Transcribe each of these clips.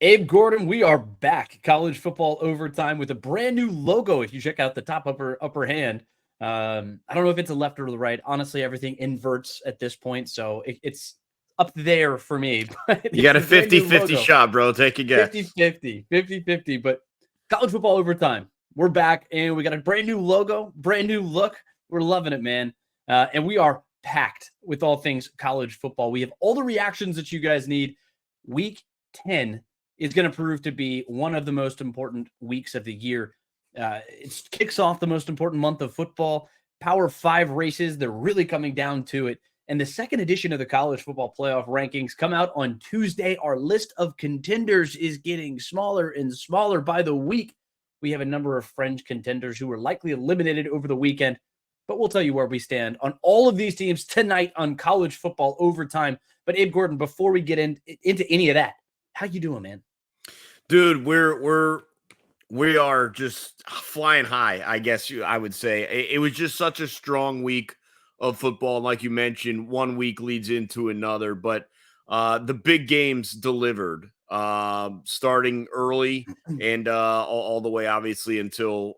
Abe Gordon, we are back. College football overtime with a brand new logo. If you check out the top upper hand, I don't know if it's a left or the right. Honestly, everything inverts at this point, so it's up there for me. But You it's got a a brand new 50-50 logo, shot, bro. Take a guess. 50-50. But college football overtime, we're back, and we got a brand new logo, brand new look. We're loving it, man. And we are packed with all things college football. We have all the reactions that you guys need. Week 10 is going to prove to be one of the most important weeks of the year. It kicks off the most important month of football. Power 5 races, they're really coming down to it. And the second edition of the college football playoff rankings come out on Tuesday. Our list of contenders is getting smaller and smaller by the week. We have a number of fringe contenders who were likely eliminated over the weekend, but we'll tell you where we stand on all of these teams tonight on college football overtime. But Abe Gordon, before we get into any of that, how you doing, man? Dude, we are just flying high, I guess I would say. It was just such a strong week of football. Like you mentioned, one week leads into another, but the big games delivered, starting early and all the way, obviously, until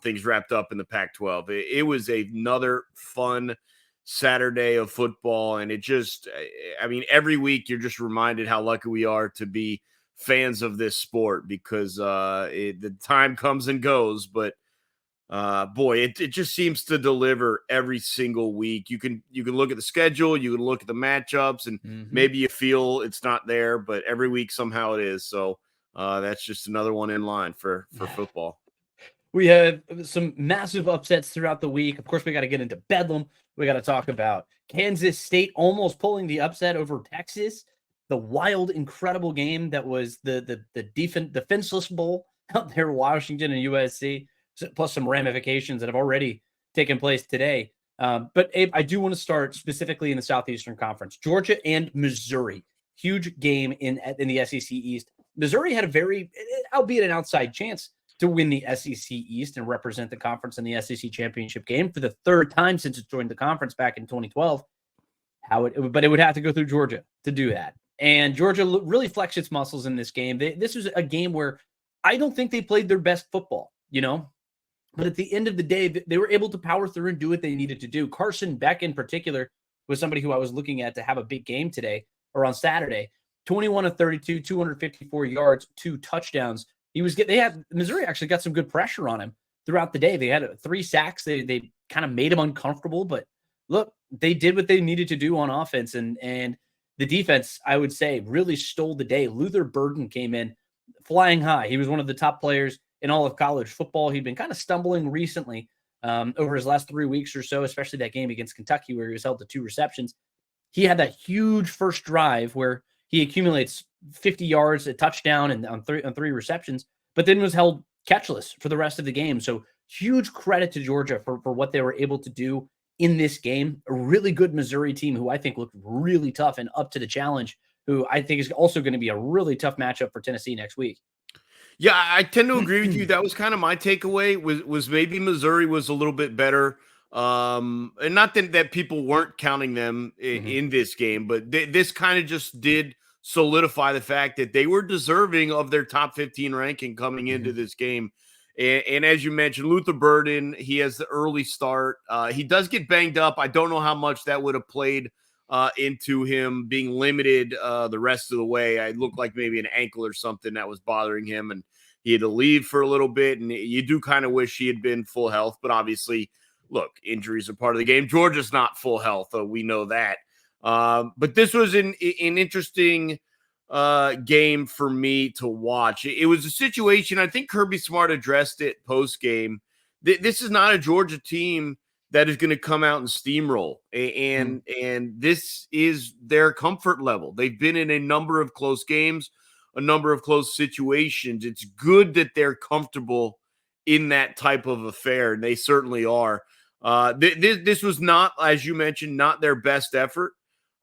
things wrapped up in the Pac-12. It was another fun Saturday of football, and every week you're just reminded how lucky we are to be fans of this sport, because the time comes and goes, but boy, it just seems to deliver every single week. You can look at the schedule, you can look at the matchups, and maybe you feel it's not there, but every week somehow it is. So that's just another one in line for football. We have some massive upsets throughout the week. Of course, we got to get into Bedlam. We got to talk about Kansas State almost pulling the upset over Texas. The wild, incredible game that was the defenseless bowl out there, Washington and USC, plus some ramifications that have already taken place today. But Abe, I do want to start specifically in the Southeastern Conference. Georgia and Missouri, huge game in the SEC East. Missouri had a very, albeit an outside chance, to win the SEC East and represent the conference in the SEC championship game for the third time since it joined the conference back in 2012. But it would have to go through Georgia to do that. And Georgia really flexed its muscles in this game. This was a game where I don't think they played their best football, But at the end of the day, they were able to power through and do what they needed to do. Carson Beck, in particular, was somebody who I was looking at to have a big game today or on Saturday. 21 of 32, 254 yards, 2 touchdowns. Missouri actually got some good pressure on him throughout the day. They had 3 sacks. They kind of made him uncomfortable, but look, they did what they needed to do on offense, and the defense, I would say, really stole the day. Luther Burden came in flying high. He was one of the top players in all of college football. He'd been kind of stumbling recently over his last 3 weeks or so, especially that game against Kentucky where he was held to 2 receptions. He had that huge first drive where he accumulates 50 yards, a touchdown, and on 3 receptions, but then was held catchless for the rest of the game. So huge credit to Georgia for what they were able to do in this game. A really good Missouri team who I think looked really tough and up to the challenge, who I think is also going to be a really tough matchup for Tennessee next week. Yeah, I tend to agree with you. That was kind of my takeaway, was maybe Missouri was a little bit better. And not that people weren't counting them in this game, but this kind of just did solidify the fact that they were deserving of their top 15 ranking coming into this game. And as you mentioned, Luther Burden, he has the early start. He does get banged up. I don't know how much that would have played into him being limited the rest of the way. It looked like maybe an ankle or something that was bothering him, and he had to leave for a little bit. And you do kind of wish he had been full health, but obviously, look, injuries are part of the game. Georgia's not full health, we know that. But this was an interesting game for me to watch. It was a situation, I think Kirby Smart addressed it post-game. This is not a Georgia team that is going to come out and steamroll. And this is their comfort level. They've been in a number of close games, a number of close situations. It's good that they're comfortable in that type of affair, and they certainly are. This was not, as you mentioned, not their best effort.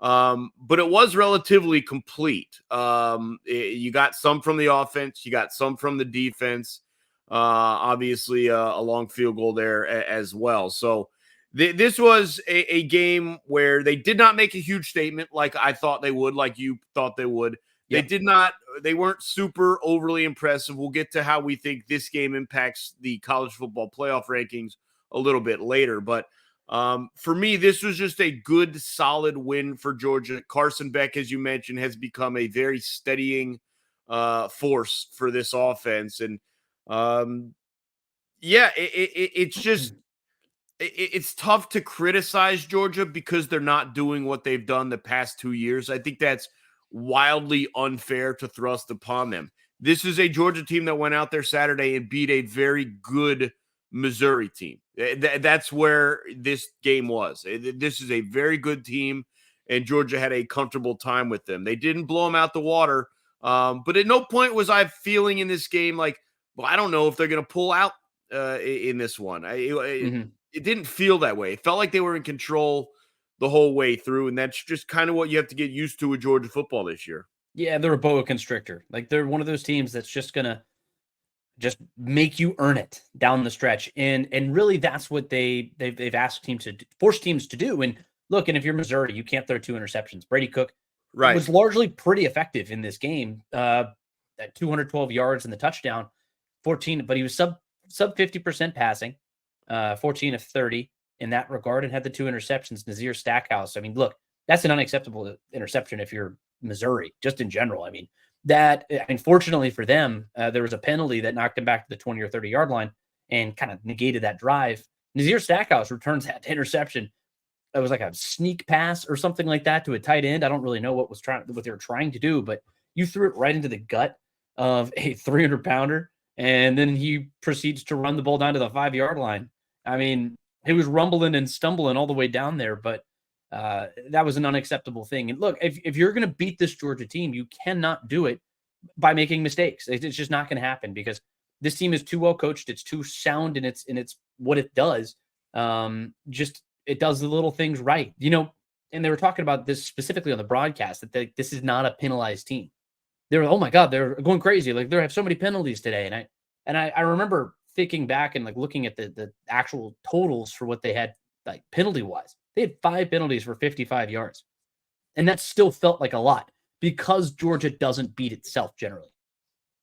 But it was relatively complete. You got some from the offense, you got some from the defense, obviously a long field goal there as well. So this was a game where they did not make a huge statement like I thought they would, like you thought they would. They Yep. did not. They weren't super overly impressive. We'll get to how we think this game impacts the college football playoff rankings a little bit later. But for me, this was just a good, solid win for Georgia. Carson Beck, as you mentioned, has become a very steadying force for this offense. And it's just it's tough to criticize Georgia because they're not doing what they've done the past 2 years. I think that's wildly unfair to thrust upon them. This is a Georgia team that went out there Saturday and beat a very good Missouri team. That's where this game was. This is a very good team, and Georgia had a comfortable time with them. They didn't blow them out the water, but at no point was I feeling in this game like, well, I don't know if they're going to pull out in this one. It didn't feel that way. It felt like they were in control the whole way through, and that's just kind of what you have to get used to with Georgia football this year. Yeah, they're a boa constrictor. Like they're one of those teams that's just gonna just make you earn it down the stretch, and really that's what they've asked teams to force teams to do. And look, and if you're Missouri, you can't throw 2 interceptions. Brady Cook was largely pretty effective in this game. At 212 yards and the touchdown, 14, but he was sub 50% passing. 14 of 30 in that regard, and had the 2 interceptions. Nazir Stackhouse. I mean, look, that's an unacceptable interception if you're Missouri, just in general. I mean, fortunately for them, there was a penalty that knocked him back to the 20 or 30 yard line and kind of negated that drive. Nazir Stackhouse returns that interception. It was like a sneak pass or something like that to a tight end. I don't really know what they were trying to do, but you threw it right into the gut of a 300-pounder. And then he proceeds to run the ball down to the 5 yard line. I mean, he was rumbling and stumbling all the way down there, but that was an unacceptable thing. And look, if you're going to beat this Georgia team, you cannot do it by making mistakes. It's just not going to happen because this team is too well coached. It's too sound in its what it does. It does the little things right, And they were talking about this specifically on the broadcast that this is not a penalized team. They were, oh my God, they're going crazy. Like they have so many penalties today. And I remember thinking back and like looking at the actual totals for what they had like penalty wise. They had 5 penalties for 55 yards. And that still felt like a lot because Georgia doesn't beat itself generally.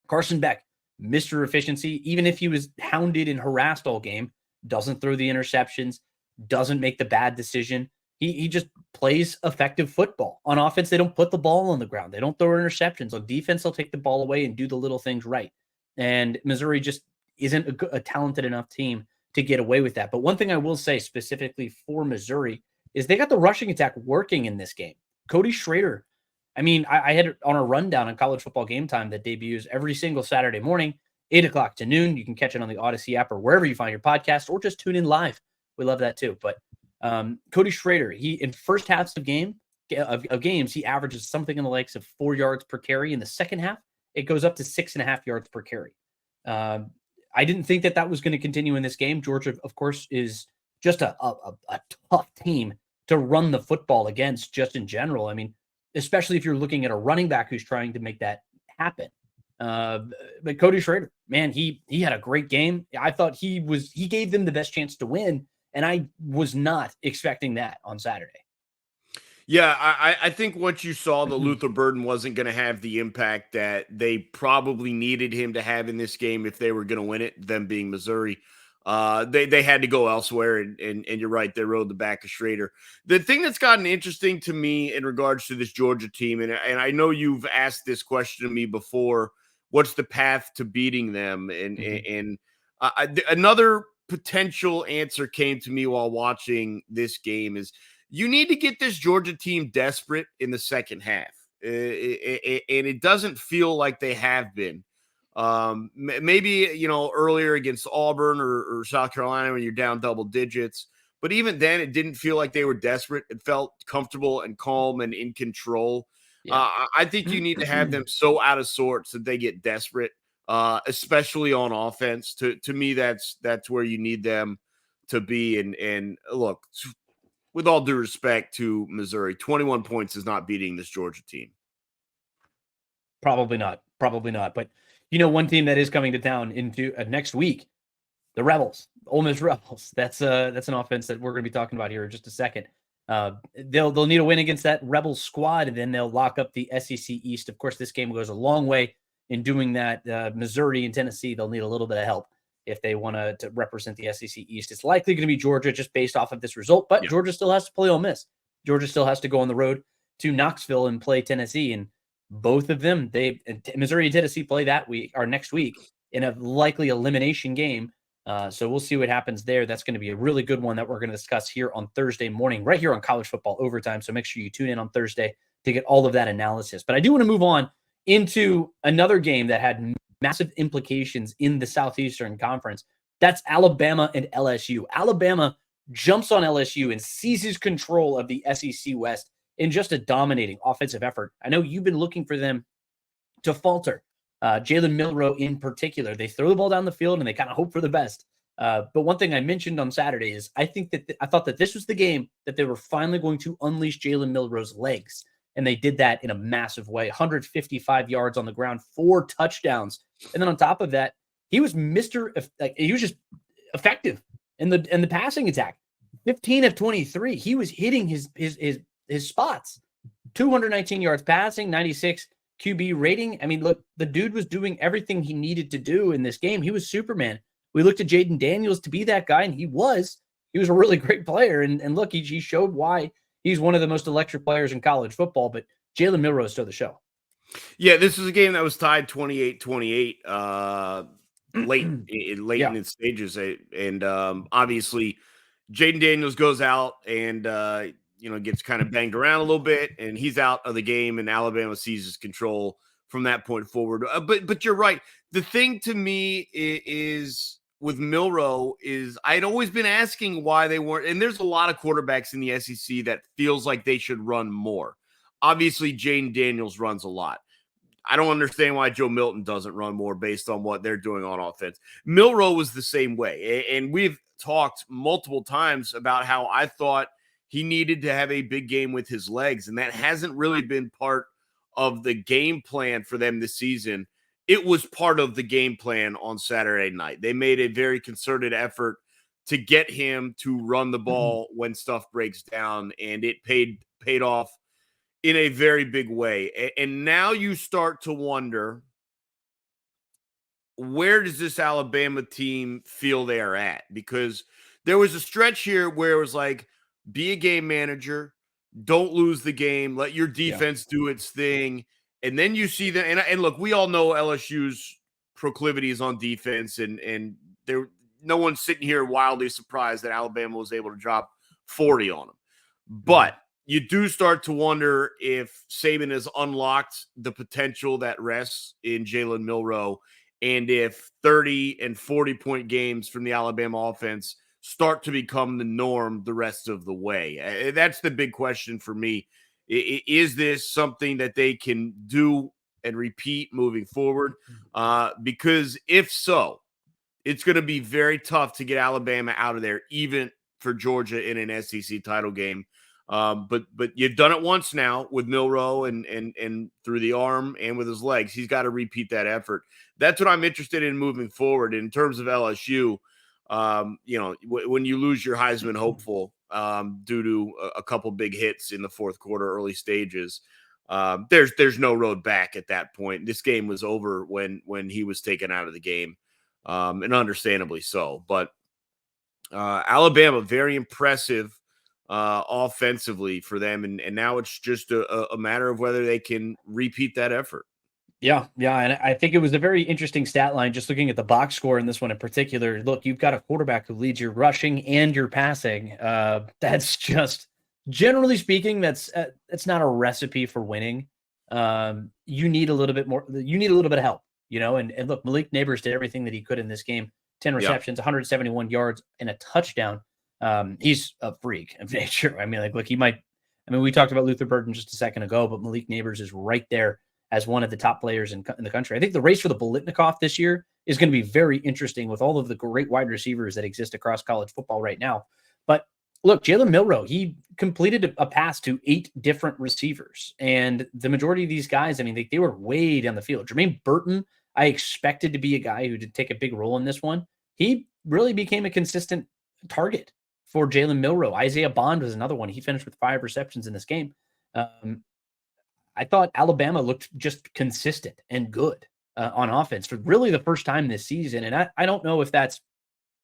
Carson Beck, Mr. Efficiency, even if he was hounded and harassed all game, doesn't throw the interceptions, doesn't make the bad decision. He just plays effective football. On offense, they don't put the ball on the ground. They don't throw interceptions. On defense, they'll take the ball away and do the little things right. And Missouri just isn't a talented enough team to get away with that. But one thing I will say specifically for Missouri is they got the rushing attack working in this game. Cody Schrader. I mean, I had it on a rundown on College Football Game Time that debuts every single Saturday morning, 8 o'clock to noon. You can catch it on the Audacy app or wherever you find your podcast, or just tune in live. We love that too. But Cody Schrader, he in first halves of games, he averages something in the likes of 4 yards per carry. In the second half, it goes up to 6.5 yards per carry. I didn't think that was going to continue in this game. Georgia, of course, is just a tough team to run the football against just in general. I mean, especially if you're looking at a running back who's trying to make that happen. But Cody Schrader, man, he had a great game. I thought he gave them the best chance to win. And I was not expecting that on Saturday. Yeah, I think once you saw that Luther Burden wasn't going to have the impact that they probably needed him to have in this game if they were going to win it, them being Missouri, they had to go elsewhere. And you're right, they rode the back of Schrader. The thing that's gotten interesting to me in regards to this Georgia team, and I know you've asked this question to me before, what's the path to beating them? And another potential answer came to me while watching this game is you need to get this Georgia team desperate in the second half. And it doesn't feel like they have been. Maybe, earlier against Auburn or South Carolina when you're down double digits. But even then, it didn't feel like they were desperate. It felt comfortable and calm and in control. Yeah. I think you need to have them so out of sorts that they get desperate. Especially on offense. To me, that's where you need them to be. And look, with all due respect to Missouri, 21 points is not beating this Georgia team. Probably not. But one team that is coming to town into next week, the Rebels, Ole Miss Rebels. That's an offense that we're going to be talking about here in just a second. They'll need a win against that Rebels squad, and then they'll lock up the SEC East. Of course, this game goes a long way in doing that. Missouri and Tennessee, they'll need a little bit of help if they want to represent the SEC East. It's likely going to be Georgia just based off of this result, but Georgia still has to play Ole Miss. Georgia still has to go on the road to Knoxville and play Tennessee, and both of them, Missouri and Tennessee play that week or next week in a likely elimination game. So we'll see what happens there. That's going to be a really good one that we're going to discuss here on Thursday morning, right here on College Football Overtime. So make sure you tune in on Thursday to get all of that analysis. But I do want to move on into another game that had massive implications in the Southeastern Conference. That's Alabama and LSU. Alabama jumps on LSU and seizes control of the SEC West in just a dominating offensive effort. I know you've been looking for them to falter. Jalen Milroe in particular, they throw the ball down the field and they kind of hope for the best. But one thing I mentioned on Saturday is I thought that this was the game that they were finally going to unleash Jalen Milroe's legs. And they did that in a massive way. 155 yards on the ground, 4 touchdowns. And then on top of that, he was he was just effective in the passing attack. 15 of 23. He was hitting his spots. 219 yards passing, 96 QB rating. I mean, look, the dude was doing everything he needed to do in this game. He was Superman. We looked at Jaden Daniels to be that guy, and he was a really great player. And look, he showed why he's one of the most electric players in college football, but Jalen Milroe stole the show. Yeah, this was a game that was tied 28-28 late in its stages. And obviously, Jaden Daniels goes out and gets kind of banged around a little bit, and he's out of the game, and Alabama seizes control from that point forward. But you're right. The thing to me is with Milroe is I'd always been asking why they weren't, and there's a lot of quarterbacks in the SEC that feels like they should run more. Obviously, Jaden Daniels runs a lot. I don't understand why Joe Milton doesn't run more based on what they're doing on offense. Milroe was the same way, and we've talked multiple times about how I thought he needed to have a big game with his legs, and that hasn't really been part of the game plan for them this season. It was part of the game plan on Saturday night. They made a very concerted effort to get him to run the ball when stuff breaks down, and it paid off in a very big way. And now you start to wonder, where does this Alabama team feel they are at? Because there was a stretch here where it was like, be a game manager, don't lose the game, let your defense do its thing. And then you see that, and look, we all know LSU's proclivities on defense, and no one's sitting here wildly surprised that Alabama was able to drop 40 on them. But you do start to wonder if Saban has unlocked the potential that rests in Jalen Milroe, and if 30 and 40-point games from the Alabama offense start to become the norm the rest of the way. That's the big question for me. Is this something that they can do and repeat moving forward? Because if so, it's going to be very tough to get Alabama out of there, even for Georgia in an SEC title game. But you've done it once now with Milroe and through the arm and with his legs. He's got to repeat that effort. That's what I'm interested in moving forward. In terms of LSU, when you lose your Heisman hopeful due to a couple big hits in the fourth quarter, early stages, there's no road back at that point. This game was over when he was taken out of the game, and understandably so. But Alabama, very impressive offensively for them, and now it's just a matter of whether they can repeat that effort. Yeah, and I think it was a very interesting stat line just looking at the box score in this one in particular. Look, you've got a quarterback who leads your rushing and your passing. That's just, generally speaking, that's not a recipe for winning. You need a little bit more. You need a little bit of help, and look, Malik Neighbors did everything that he could in this game. 10 receptions, 171 yards, and a touchdown. He's a freak of nature. I mean, look, we talked about Luther Burden just a second ago, but Malik Neighbors is right there as one of the top players in the country. I think the race for the Biletnikoff this year is going to be very interesting with all of the great wide receivers that exist across college football right now. But look, Jalen Milroe, he completed a pass to 8 different receivers. And the majority of these guys, I mean, they were way down the field. Jermaine Burton, I expected to be a guy who did take a big role in this one. He really became a consistent target for Jalen Milroe. Isaiah Bond was another one. He finished with 5 receptions in this game. I thought Alabama looked just consistent and good on offense for really the first time this season. And I don't know if that's,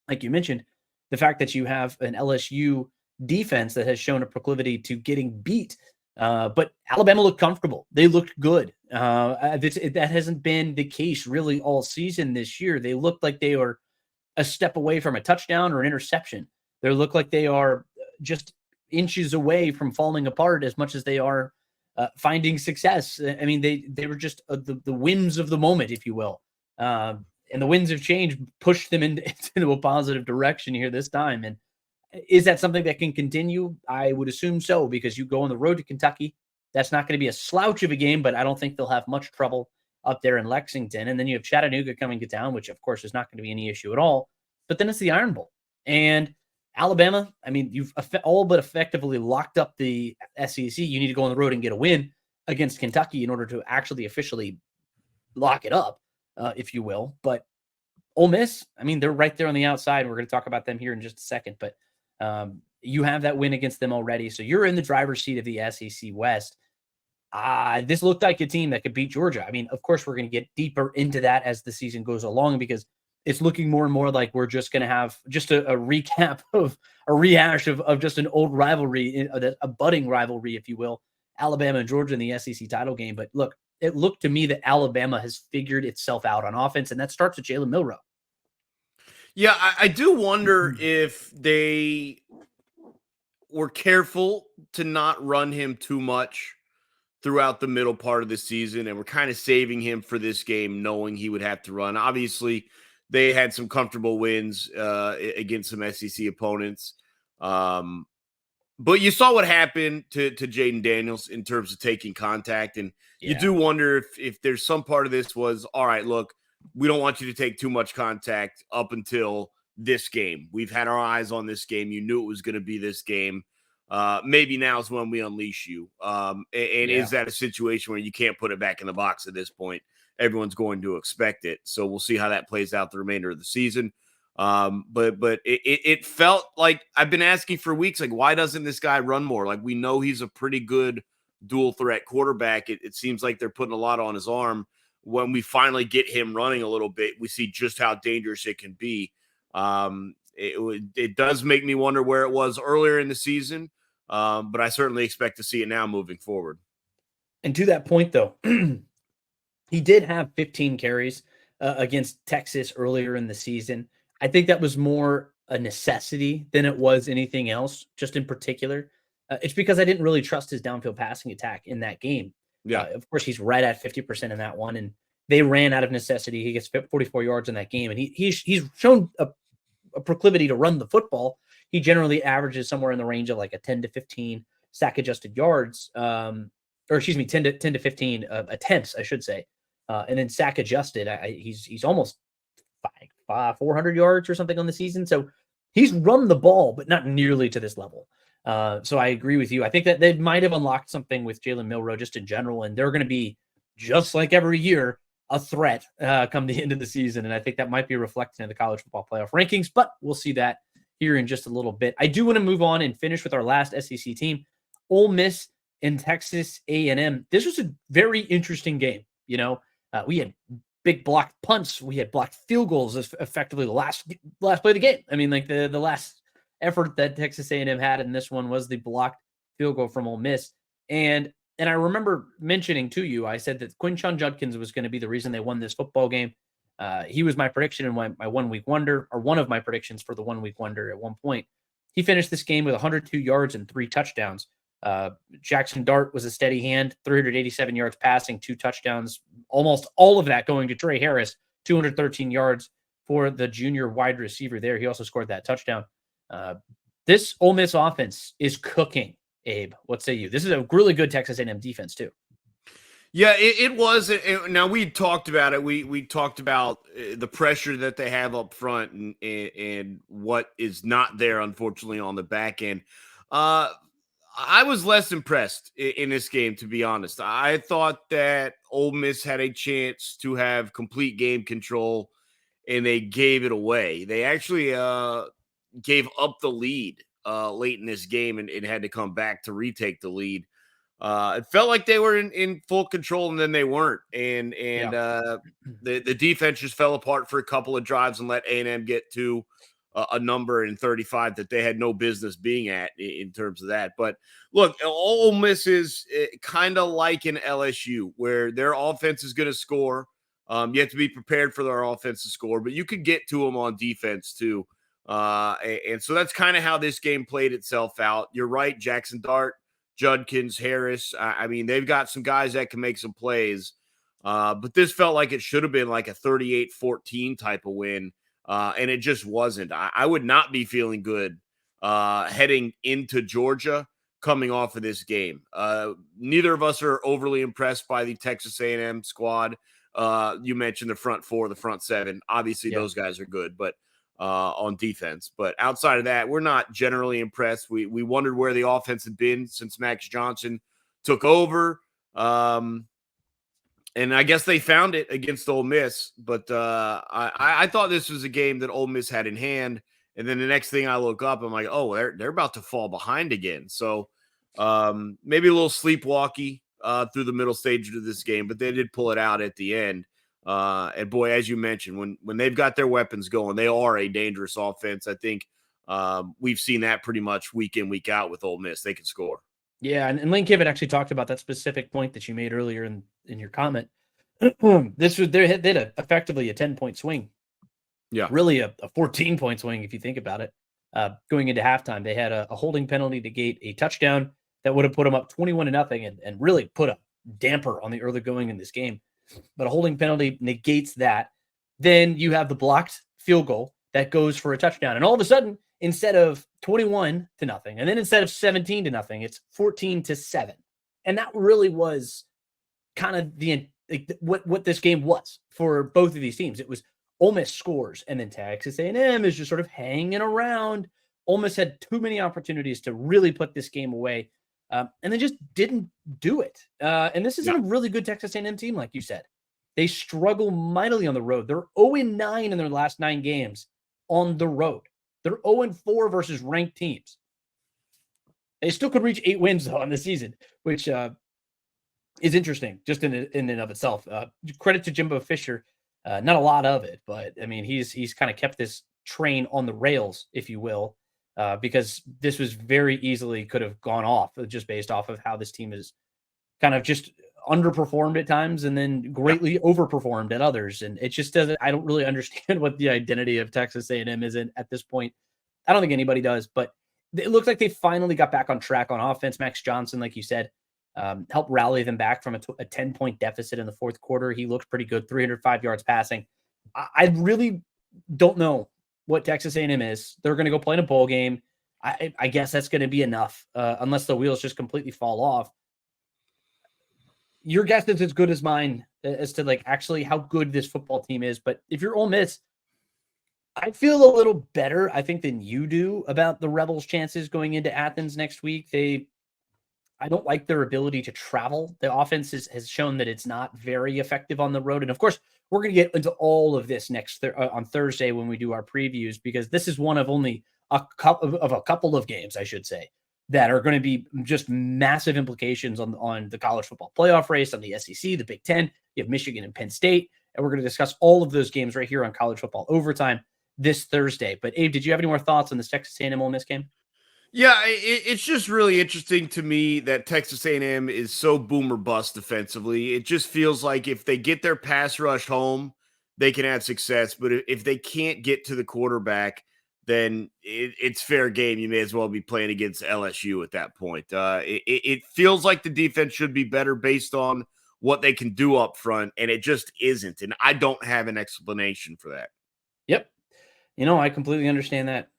like you mentioned, the fact that you have an LSU defense that has shown a proclivity to getting beat. But Alabama looked comfortable. They looked good. That hasn't been the case really all season this year. They looked like they were a step away from a touchdown or an interception. They look like they are just inches away from falling apart as much as they are finding success. I mean, they were just the whims of the moment, if you will. And the winds of change pushed them into a positive direction here this time. And is that something that can continue? I would assume so, because you go on the road to Kentucky. That's not going to be a slouch of a game, but I don't think they'll have much trouble up there in Lexington. And then you have Chattanooga coming to town, which of course is not going to be any issue at all. But then it's the Iron Bowl. And Alabama, I mean, you've all but effectively locked up the SEC. You need to go on the road and get a win against Kentucky in order to actually officially lock it up, if you will. But Ole Miss, I mean, they're right there on the outside. We're going to talk about them here in just a second. But you have that win against them already. So you're in the driver's seat of the SEC West. This looked like a team that could beat Georgia. I mean, of course, we're going to get deeper into that as the season goes along, because it's looking more and more like we're just going to have just a recap of a rehash of just an old rivalry, a budding rivalry, if you will, Alabama and Georgia in the SEC title game. But look, it looked to me that Alabama has figured itself out on offense, and that starts with Jalen Milroe. Yeah, I do wonder if they were careful to not run him too much throughout the middle part of the season, and we're kind of saving him for this game, knowing he would have to run. Obviously, they had some comfortable wins against some SEC opponents. But you saw what happened to Jaden Daniels in terms of taking contact. And you do wonder if there's some part of this was, all right, look, we don't want you to take too much contact up until this game. We've had our eyes on this game. You knew it was going to be this game. Maybe now's when we unleash you. Is that a situation where you can't put it back in the box at this point? Everyone's going to expect it. So we'll see how that plays out the remainder of the season. But it felt like I've been asking for weeks, like, why doesn't this guy run more? Like, we know he's a pretty good dual threat quarterback. It seems like they're putting a lot on his arm. When we finally get him running a little bit, we see just how dangerous it can be. It does make me wonder where it was earlier in the season. But I certainly expect to see it now moving forward. And to that point, though, he did have 15 carries against Texas earlier in the season. I think that was more a necessity than it was anything else, just in particular. It's because I didn't really trust his downfield passing attack in that game. Yeah. Of course, he's right at 50% in that one, and they ran out of necessity. He gets 44 yards in that game, and he's shown a proclivity to run the football. He generally averages somewhere in the range of like a 10 to 15 sack adjusted yards, 10 to 15 attempts, I should say. And then sack adjusted, he's almost 400 yards or something on the season. So he's run the ball, but not nearly to this level. So I agree with you. I think that they might have unlocked something with Jalen Milroe just in general, and they're going to be, just like every year, a threat come the end of the season. And I think that might be reflected in the college football playoff rankings, but we'll see that here in just a little bit. I do want to move on and finish with our last SEC team, Ole Miss and Texas A&M. This was a very interesting game. You know, we had big blocked punts. We had blocked field goals as effectively the last play of the game. I mean, like the last effort that Texas A&M had in this one was the blocked field goal from Ole Miss. And I remember mentioning to you, I said that Quinshon Judkins was going to be the reason they won this football game. He was my prediction in my 1 week wonder, or one of my predictions for the 1 week wonder at one point. He finished this game with 102 yards and 3 touchdowns. Jackson Dart was a steady hand, 387 yards passing, 2 touchdowns, almost all of that going to Trey Harris, 213 yards for the junior wide receiver there. He also scored that touchdown. This Ole Miss offense is cooking, Abe. What say you? This is a really good Texas A&M defense too. Yeah, it was. Now, we talked about it. We talked about the pressure that they have up front and what is not there, unfortunately, on the back end. I was less impressed in this game, to be honest. I thought that Ole Miss had a chance to have complete game control, and they gave it away. They actually gave up the lead late in this game and had to come back to retake the lead. It felt like they were in full control, and then they weren't. And the defense just fell apart for a couple of drives and let A&M get to a number in 35 that they had no business being at in terms of that. But look, Ole Miss is kind of like an LSU, where their offense is going to score. You have to be prepared for their offense to score, but you could get to them on defense too. And so that's kind of how this game played itself out. You're right, Jackson Dart, Judkins, Harris. I mean, they've got some guys that can make some plays. But this felt like it should have been like a 38-14 type of win. And it just wasn't. I would not be feeling good heading into Georgia coming off of this game. Neither of us are overly impressed by the Texas A&M squad. You mentioned the front four, the front seven. Obviously, those guys are good, but on defense. But outside of that, we're not generally impressed. We wondered where the offense had been since Max Johnson took over. And I guess they found it against Ole Miss. But I thought this was a game that Ole Miss had in hand. And then the next thing I look up, I'm like, oh, they're about to fall behind again. So maybe a little sleepwalky through the middle stages of this game, but they did pull it out at the end. And boy, as you mentioned, when they've got their weapons going, they are a dangerous offense. I think we've seen that pretty much week in, week out with Ole Miss. They can score. Yeah, and Lane Kiffin actually talked about that specific point that you made earlier in your comment. They had effectively a 10-point swing. Yeah, really a 14-point swing if you think about it. Going into halftime, they had a holding penalty to gate a touchdown that would have put them up 21-0 and really put a damper on the early going in this game. But a holding penalty negates that. Then you have the blocked field goal that goes for a touchdown. And all of a sudden, instead of 21-0, and then instead of 17-0, it's 14-7. And that really was kind of what this game was for both of these teams. It was Ole Miss scores, and then Texas A&M is just sort of hanging around. Ole Miss had too many opportunities to really put this game away, and they just didn't do it. And this is a really good Texas A&M team, like you said. They struggle mightily on the road. They're 0-9 in their last 9 games on the road. They're 0-4 versus ranked teams. They still could reach 8 wins, though, on the season, which is interesting just in and of itself. Credit to Jimbo Fisher. Not a lot of it, but I mean, he's kind of kept this train on the rails, if you will, because this was very easily could have gone off just based off of how this team is kind of just underperformed at times and then greatly overperformed at others. And it just doesn't, I don't really understand what the identity of Texas A&M is at this point. I don't think anybody does, but it looks like they finally got back on track on offense. Max Johnson, like you said, helped rally them back from a 10-point deficit in the fourth quarter. He looked pretty good, 305 yards passing. I really don't know what Texas A&M is. They're going to go play in a bowl game. I guess that's going to be enough, unless the wheels just completely fall off. Your guess is as good as mine as to like actually how good this football team is. But if you're Ole Miss, I feel a little better, I think, than you do about the Rebels' chances going into Athens next week. I don't like their ability to travel. The offense has shown that it's not very effective on the road. And of course, we're going to get into all of this on Thursday when we do our previews, because this is one of only a couple of games, I should say, that are going to be just massive implications on the college football playoff race, on the SEC, the Big Ten. You have Michigan and Penn State, and we're going to discuss all of those games right here on College Football Overtime this Thursday. But Abe, did you have any more thoughts on this Texas A&M Ole Miss game? Yeah, it's just really interesting to me that Texas A&M is so boom or bust defensively. It just feels like if they get their pass rush home, they can have success. But if they can't get to the quarterback, then it's fair game. You may as well be playing against LSU at that point. It feels like the defense should be better based on what they can do up front, and it just isn't. And I don't have an explanation for that. Yep. I completely understand that.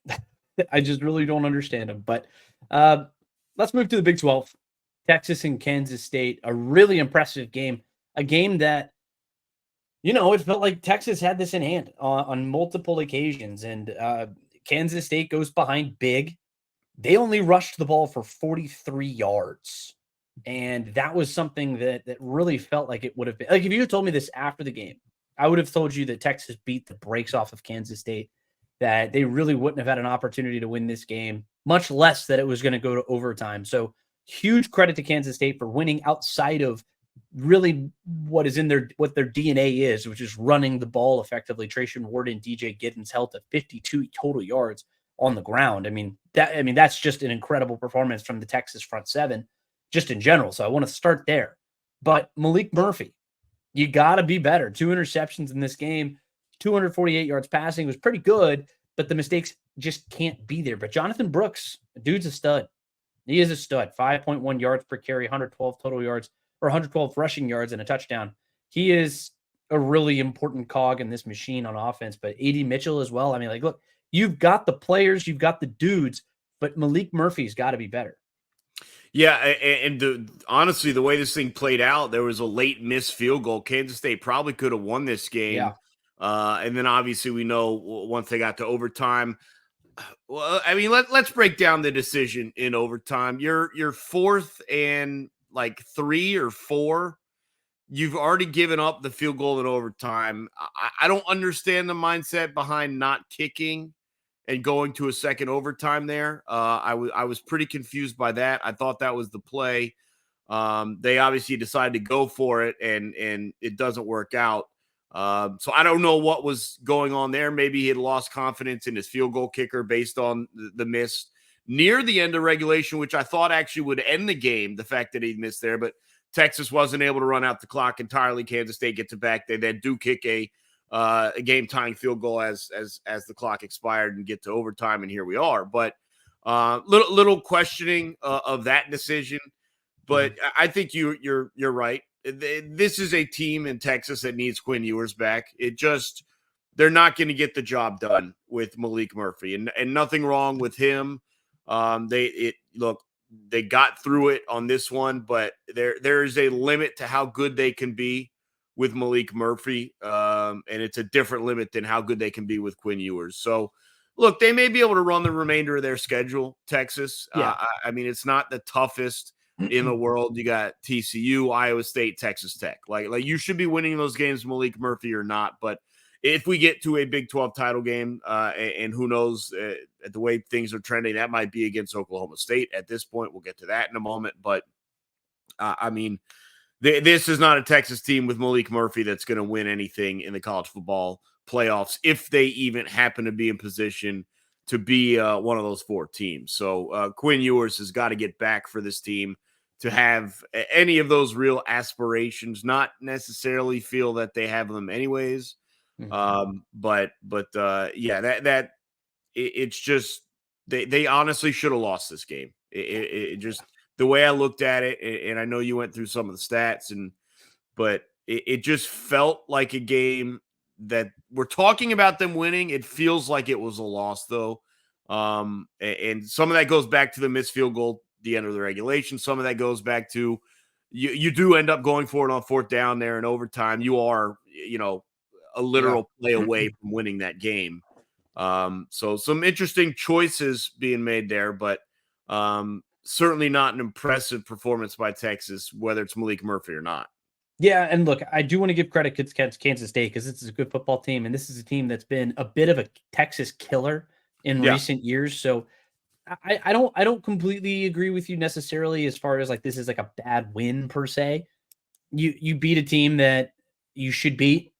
I just really don't understand them. But let's move to the Big 12. Texas and Kansas State, a really impressive game. A game that, it felt like Texas had this in hand on multiple occasions. And Kansas State goes behind big. They only rushed the ball for 43 yards. And that was something that really felt like it would have been. Like, if you had told me this after the game, I would have told you that Texas beat the brakes off of Kansas State. that they really wouldn't have had an opportunity to win this game, much less that it was going to go to overtime. So huge credit to Kansas State for winning outside of really what their DNA is, which is running the ball effectively. Tracian Ward and DJ Giddens held to 52 total yards on the ground. I mean, that's just an incredible performance from the Texas front seven, just in general. So I want to start there. But Malik Murphy, you got to be better. 2 interceptions in this game, 248 yards passing was pretty good, but the mistakes just can't be there. But Jonathan Brooks, dude's a stud. He is a stud. 5.1 yards per carry, 112 total yards, or 112 rushing yards and a touchdown. He is a really important cog in this machine on offense. But A.D. Mitchell as well. I mean, like, look, you've got the players, you've got the dudes, but Malik Murphy's got to be better. Yeah, and honestly, the way this thing played out, there was a late missed field goal. Kansas State probably could have won this game. Yeah. And then obviously we know once they got to overtime. Well, I mean, let's break down the decision in overtime. You're 4th and like 3 or 4. You've already given up the field goal in overtime. I don't understand the mindset behind not kicking and going to a second overtime there. I was pretty confused by that. I thought that was the play. They obviously decided to go for it, and it doesn't work out. So I don't know what was going on there. Maybe he had lost confidence in his field goal kicker based on the miss near the end of regulation, which I thought actually would end the game, the fact that he missed there. But Texas wasn't able to run out the clock entirely. Kansas State gets it back. They then do kick a game-tying field goal as the clock expired and get to overtime, and here we are. But little questioning of that decision. But I think you're right. This is a team in Texas that needs Quinn Ewers back. They're not going to get the job done with Malik Murphy, and nothing wrong with him. They got through it on this one, but there is a limit to how good they can be with Malik Murphy, and it's a different limit than how good they can be with Quinn Ewers. So, look, they may be able to run the remainder of their schedule, Texas. Yeah. I mean, it's not the toughest in the world. You got TCU, Iowa State, Texas Tech. Like you should be winning those games, Malik Murphy or not. But if we get to a Big 12 title game, and who knows, the way things are trending, that might be against Oklahoma State at this point. We'll get to that in a moment. But, I mean, this is not a Texas team with Malik Murphy that's going to win anything in the college football playoffs if they even happen to be in position to be one of those 4 teams. So Quinn Ewers has got to get back for this team to have any of those real aspirations, not necessarily feel that they have them anyways. But it's just they honestly should have lost this game. It just the way I looked at it, and I know you went through some of the stats, but it just felt like a game that we're talking about them winning. It feels like it was a loss though. And some of that goes back to the missed field goal, the end of the regulation. Some of that goes back to you do end up going for it on 4th down there in overtime. You are, a literal play away from winning that game. So some interesting choices being made there, but certainly not an impressive performance by Texas, whether it's Malik Murphy or not. Yeah, and look, I do want to give credit to Kansas State because this is a good football team, and this is a team that's been a bit of a Texas killer in recent years. So I don't completely agree with you necessarily as far as like this is like a bad win per se. You beat a team that you should beat,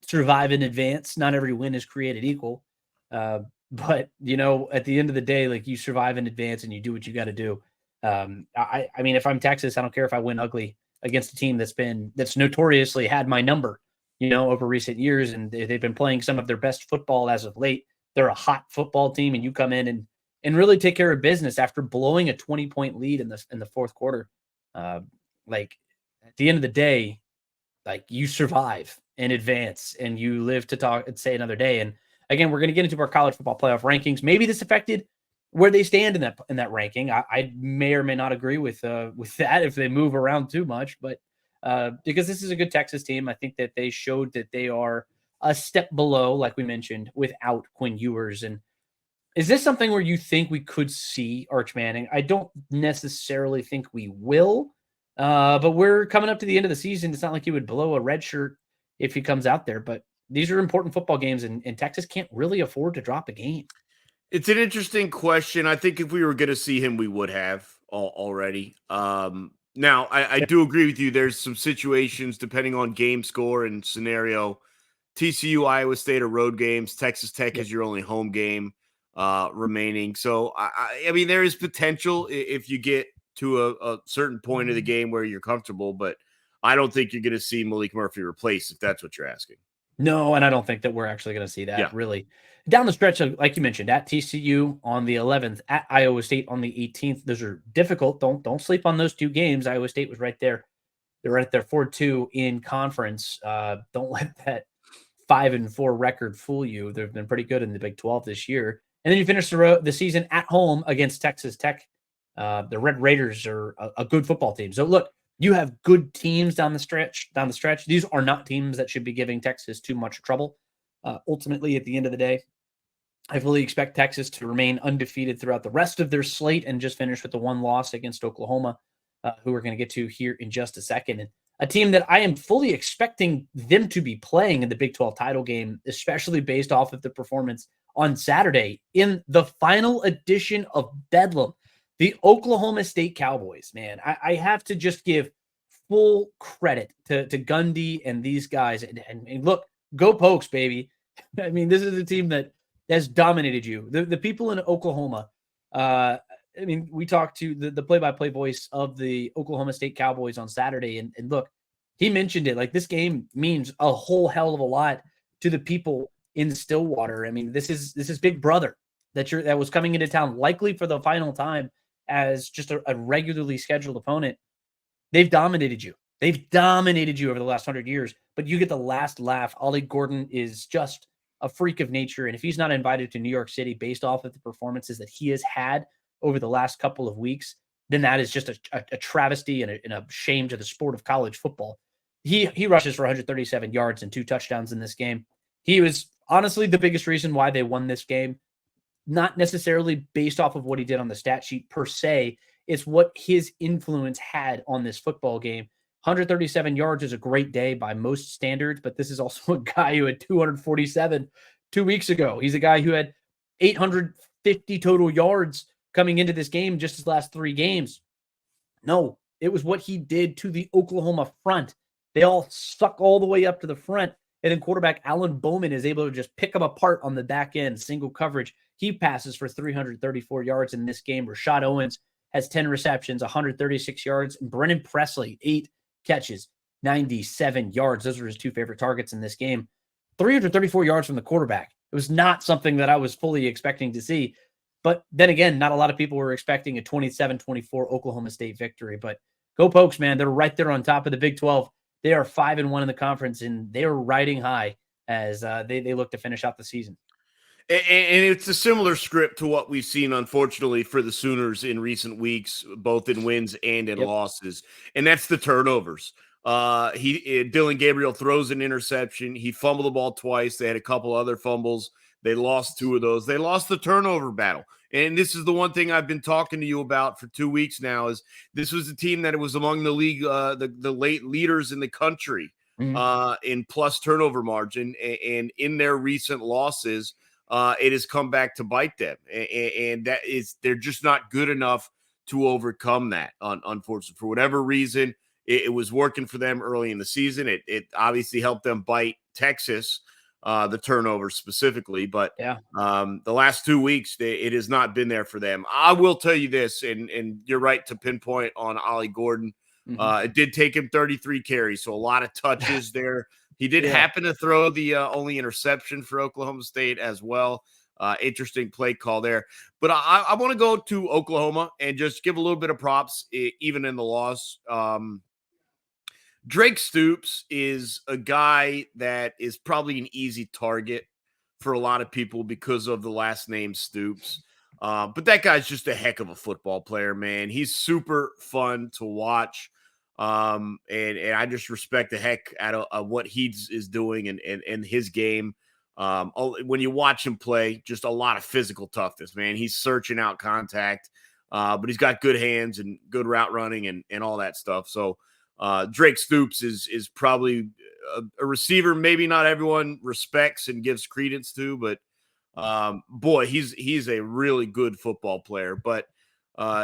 survive in advance. Not every win is created equal. But at the end of the day, like you survive in advance and you do what you got to do. I mean, if I'm Texas, I don't care if I win ugly against a team that's notoriously had my number, over recent years, and they've been playing some of their best football as of late. They're a hot football team, and you come in and really take care of business after blowing a 20-point lead in the 4th quarter. Like at the end of the day, like you survive in advance and you live to talk and say another day. And again, we're going to get into our college football playoff rankings. Maybe this affected where they stand in that ranking. I may or may not agree with that if they move around too much, but because this is a good Texas team, I think that they showed that they are a step below, like we mentioned, without Quinn Ewers. And is this something where you think we could see Arch Manning? I don't necessarily think we will, but we're coming up to the end of the season. It's not like he would blow a red shirt if he comes out there, but these are important football games, and Texas can't really afford to drop a game. It's an interesting question. I think if we were going to see him, we would have already. Now, I do agree with you. There's some situations, depending on game score and scenario. TCU, Iowa State are road games. Texas Tech is your only home game remaining. So, I mean, there is potential if you get to a certain point of the game where you're comfortable, but I don't think you're going to see Malik Murphy replaced, if that's what you're asking. No, and I don't think that we're actually going to see that Yeah. really. Down the stretch, like you mentioned, at TCU on the 11th, at Iowa State on the 18th. Those are difficult. Don't sleep on those two games. Iowa State was right there. They're right there 4-2 in conference. Don't let that 5-4 record fool you. They've been pretty good in the Big 12 this year. And then you finish the season at home against Texas Tech. The Red Raiders are a good football team. So look, you have good teams down the stretch. These are not teams that should be giving Texas too much trouble. Ultimately, at the end of the day, I fully expect Texas to remain undefeated throughout the rest of their slate and just finish with the one loss against Oklahoma, who we're going to get to here in just a second. And a team that I am fully expecting them to be playing in the Big 12 title game, especially based off of the performance on Saturday in the final edition of Bedlam. The Oklahoma State Cowboys, man, I have to just give full credit to Gundy and these guys. And look, go Pokes, baby. I mean, this is a team that has dominated you. The people in Oklahoma, I mean, we talked to the play-by-play voice of the Oklahoma State Cowboys on Saturday. And look, he mentioned it. Like, this game means a whole hell of a lot to the people in Stillwater. I mean, this is Big Brother that was coming into town likely for the final time as just a regularly scheduled opponent. They've dominated you. They've dominated you over the last 100 years, but you get the last laugh. Ollie Gordon is just a freak of nature. And if he's not invited to New York City based off of the performances that he has had over the last couple of weeks, then that is just a travesty and a shame to the sport of college football. He rushes for 137 yards and 2 touchdowns in this game. He was honestly the biggest reason why they won this game. Not necessarily based off of what he did on the stat sheet per se. It's what his influence had on this football game. 137 yards is a great day by most standards, but this is also a guy who had 247 2 weeks ago. He's a guy who had 850 total yards coming into this game, just his last 3 games. No, it was what he did to the Oklahoma front. They all stuck all the way up to the front. And then quarterback Alan Bowman is able to just pick them apart on the back end, single coverage. He passes for 334 yards in this game. Rashad Owens has 10 receptions, 136 yards. And Brennan Presley, 8 catches, 97 yards. Those were his 2 favorite targets in this game. 334 yards from the quarterback. It was not something that I was fully expecting to see. But then again, not a lot of people were expecting a 27-24 Oklahoma State victory. But go Pokes, man. They're right there on top of the Big 12. They are 5-1 in the conference, and they are riding high as they look to finish out the season. And it's a similar script to what we've seen, unfortunately, for the Sooners in recent weeks, both in wins and in losses. And that's the turnovers. Dylan Gabriel throws an interception. He fumbled the ball twice. They had a couple other fumbles. They lost 2 of those. They lost the turnover battle. And this is the one thing I've been talking to you about for 2 weeks now is this was a team that was among the league, the late leaders in the country in plus turnover margin. And in their recent losses, it has come back to bite them. And that is, they're just not good enough to overcome that. Unfortunately, for whatever reason, it was working for them early in the season. It obviously helped them bite Texas, the turnover specifically, but the last 2 weeks, it has not been there for them. I will tell you this, and you're right to pinpoint on Ollie Gordon. It did take him 33 carries, so a lot of touches there. He did happen to throw the only interception for Oklahoma State as well. Interesting play call there. But I want to go to Oklahoma and just give a little bit of props, even in the loss. Drake Stoops is a guy that is probably an easy target for a lot of people because of the last name Stoops. But that guy's just a heck of a football player, man. He's super fun to watch. And I just respect the heck out of what he is doing and his game. When you watch him play, just a lot of physical toughness, man. He's searching out contact, but he's got good hands and good route running and all that stuff. So Drake Stoops is probably a receiver maybe not everyone respects and gives credence to, but boy, he's a really good football player. But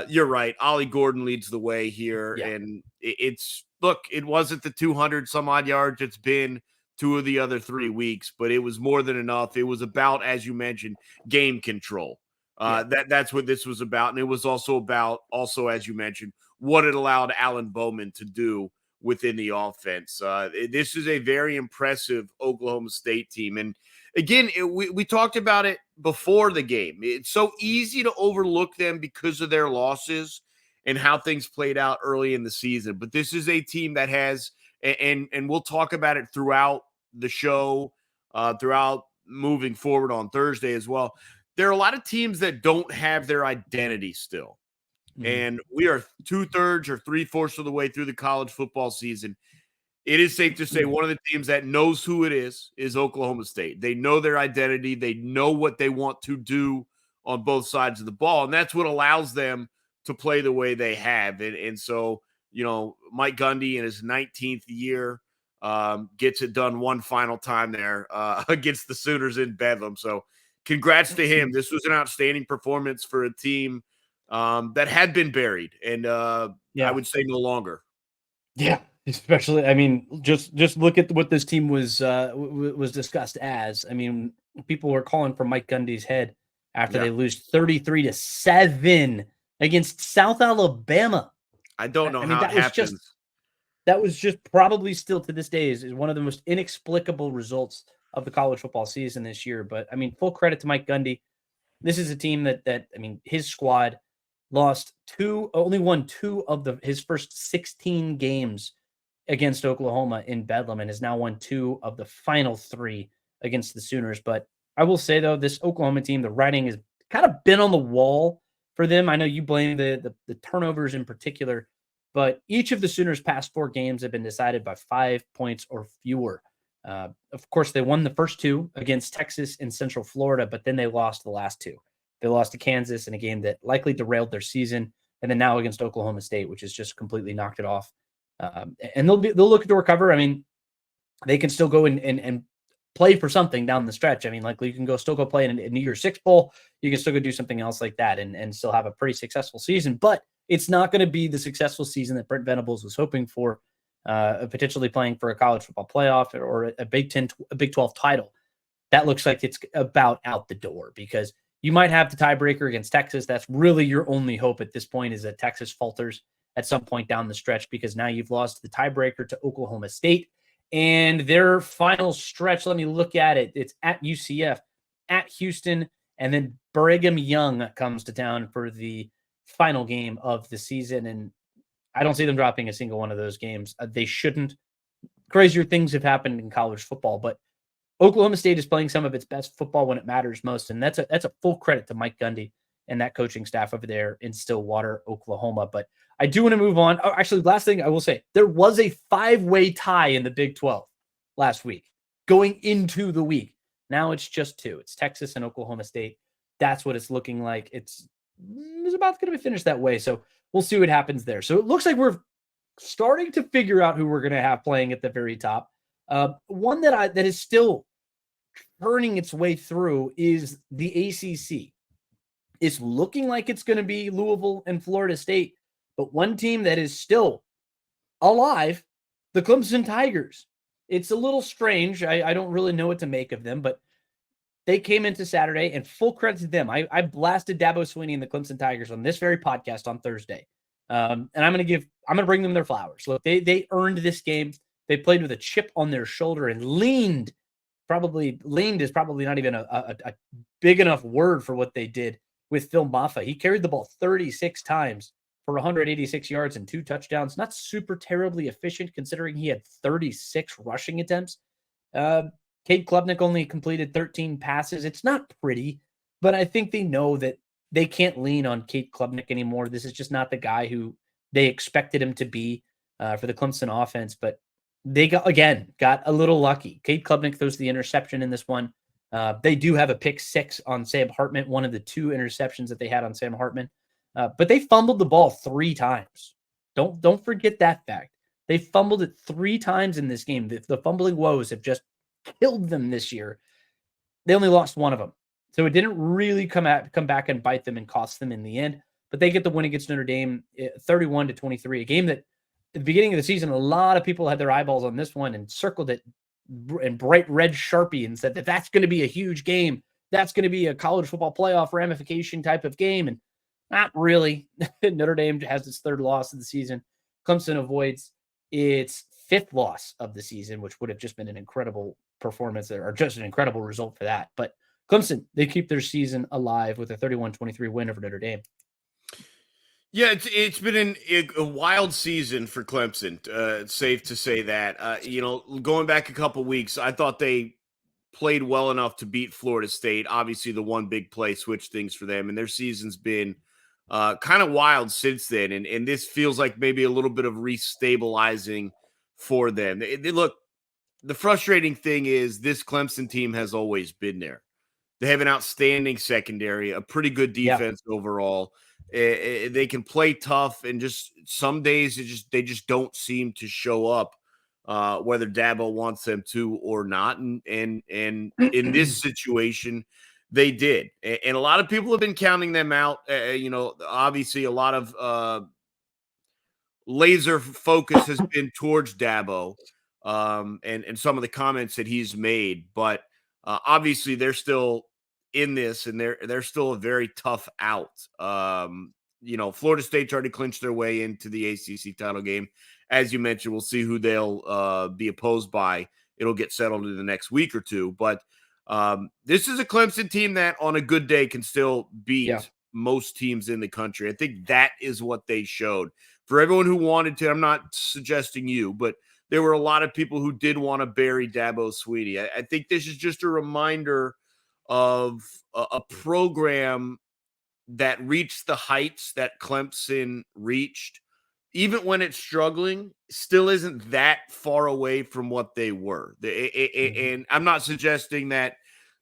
you're right. Ollie Gordon leads the way here. Yeah. And it wasn't the 200 some odd yards it's been 2 of the other 3 weeks, but it was more than enough. It was about, as you mentioned, game control. That's what this was about. And it was also about, as you mentioned, what it allowed Alan Bowman to do within the offense. This is a very impressive Oklahoma State team. And again, we talked about it before the game. It's so easy to overlook them because of their losses and how things played out early in the season. But this is a team that has, and we'll talk about it throughout the show, throughout moving forward on Thursday as well. There are a lot of teams that don't have their identity still. And we are 2/3 or 3/4 of the way through the college football season. It is safe to say one of the teams that knows who it is Oklahoma State. They know their identity. They know what they want to do on both sides of the ball. And that's what allows them to play the way they have. And so, Mike Gundy in his 19th year gets it done one final time there against the Sooners in Bedlam. So congrats to him. This was an outstanding performance for a team that had been buried, and I would say no longer. Yeah, especially, I mean, just look at what this team was discussed as. I mean, people were calling for Mike Gundy's head after they lose 33-7 against South Alabama. I don't know how it happens. That was just probably still to this day is one of the most inexplicable results of the college football season this year. But I mean, full credit to Mike Gundy. This is a team that I mean, his squad only won 2 of his first 16 games against Oklahoma in Bedlam, and has now won 2 of the final 3 against the Sooners. But I will say, though, this Oklahoma team, the writing has kind of been on the wall for them. I know you blame the turnovers in particular, but each of the Sooners' past 4 games have been decided by 5 points or fewer. Of course, they won the first 2 against Texas and Central Florida, but then they lost the last 2. They lost to Kansas in a game that likely derailed their season, and then now against Oklahoma State, which has just completely knocked it off. And they'll look to recover. I mean, they can still go and play for something down the stretch. I mean, like you can still go play in a New Year's Six bowl. You can still go do something else like that and still have a pretty successful season. But it's not going to be the successful season that Brent Venables was hoping for, potentially playing for a college football playoff or a Big 12 title. That looks like it's about out the door, because you might have the tiebreaker against Texas. That's really your only hope at this point, is that Texas falters at some point down the stretch, because now you've lost the tiebreaker to Oklahoma State. And their final stretch, let me look at it. It's at UCF, at Houston, and then Brigham Young comes to town for the final game of the season. And I don't see them dropping a single one of those games. They shouldn't. Crazier things have happened in college football, but Oklahoma State is playing some of its best football when it matters most. And that's a full credit to Mike Gundy and that coaching staff over there in Stillwater, Oklahoma. But I do want to move on. Oh, actually, last thing I will say, there was a 5-way tie in the Big 12 last week going into the week. Now it's just 2. It's Texas and Oklahoma State. That's what it's looking like. It's about going to be finished that way. So we'll see what happens there. So it looks like we're starting to figure out who we're going to have playing at the very top. One that is still turning its way through is the ACC. It's looking like it's going to be Louisville and Florida State, but one team that is still alive, the Clemson Tigers. It's a little strange. I don't really know what to make of them, but they came into Saturday, and full credit to them. I blasted Dabo Swinney and the Clemson Tigers on this very podcast on Thursday. And I'm going to bring them their flowers. Look, they earned this game. They played with a chip on their shoulder and leaned is probably not even a big enough word for what they did with Phil Maffa. He carried the ball 36 times for 186 yards and 2 touchdowns. Not super terribly efficient considering he had 36 rushing attempts. Cade Klubnik only completed 13 passes. It's not pretty, but I think they know that they can't lean on Cade Klubnik anymore. This is just not the guy who they expected him to be for the Clemson offense, but they got a little lucky. Cade Klubnik throws the interception in this one. They do have a pick 6 on Sam Hartman, one of the 2 interceptions that they had on Sam Hartman. But they fumbled the ball 3 times. Don't forget that fact. They fumbled it 3 times in this game. The fumbling woes have just killed them this year. They only lost one of them. So it didn't really come back and bite them and cost them in the end. But they get the win against Notre Dame, 31-23, a game that at the beginning of the season, a lot of people had their eyeballs on this one and circled it in bright red Sharpie and said that that's going to be a huge game. That's going to be a college football playoff ramification type of game. And not really. Notre Dame has its 3rd loss of the season. Clemson avoids its 5th loss of the season, which would have just been an incredible performance or just an incredible result for that. But Clemson, they keep their season alive with a 31-23 win over Notre Dame. Yeah, it's been a wild season for Clemson. It's safe to say that. Going back a couple weeks, I thought they played well enough to beat Florida State. Obviously, the one big play switched things for them, and their season's been kind of wild since then. And this feels like maybe a little bit of restabilizing for them. Look, the frustrating thing is this Clemson team has always been there. They have an outstanding secondary, a pretty good defense overall. They can play tough, and just some days they just don't seem to show up, whether Dabo wants them to or not. And in this situation, they did. And a lot of people have been counting them out. Obviously, a lot of laser focus has been towards Dabo, and some of the comments that he's made. But obviously, they're still in this, and they're still a very tough out. Florida State's already clinched their way into the ACC title game. As you mentioned, we'll see who they'll be opposed by. It'll get settled in the next week or two. But this is a Clemson team that on a good day can still beat most teams in the country. I think that is what they showed. For everyone who wanted to, I'm not suggesting you, but there were a lot of people who did want to bury Dabo Swinney. I think this is just a reminder of a program that reached the heights that Clemson reached, even when it's struggling, still isn't that far away from what they were. And I'm not suggesting that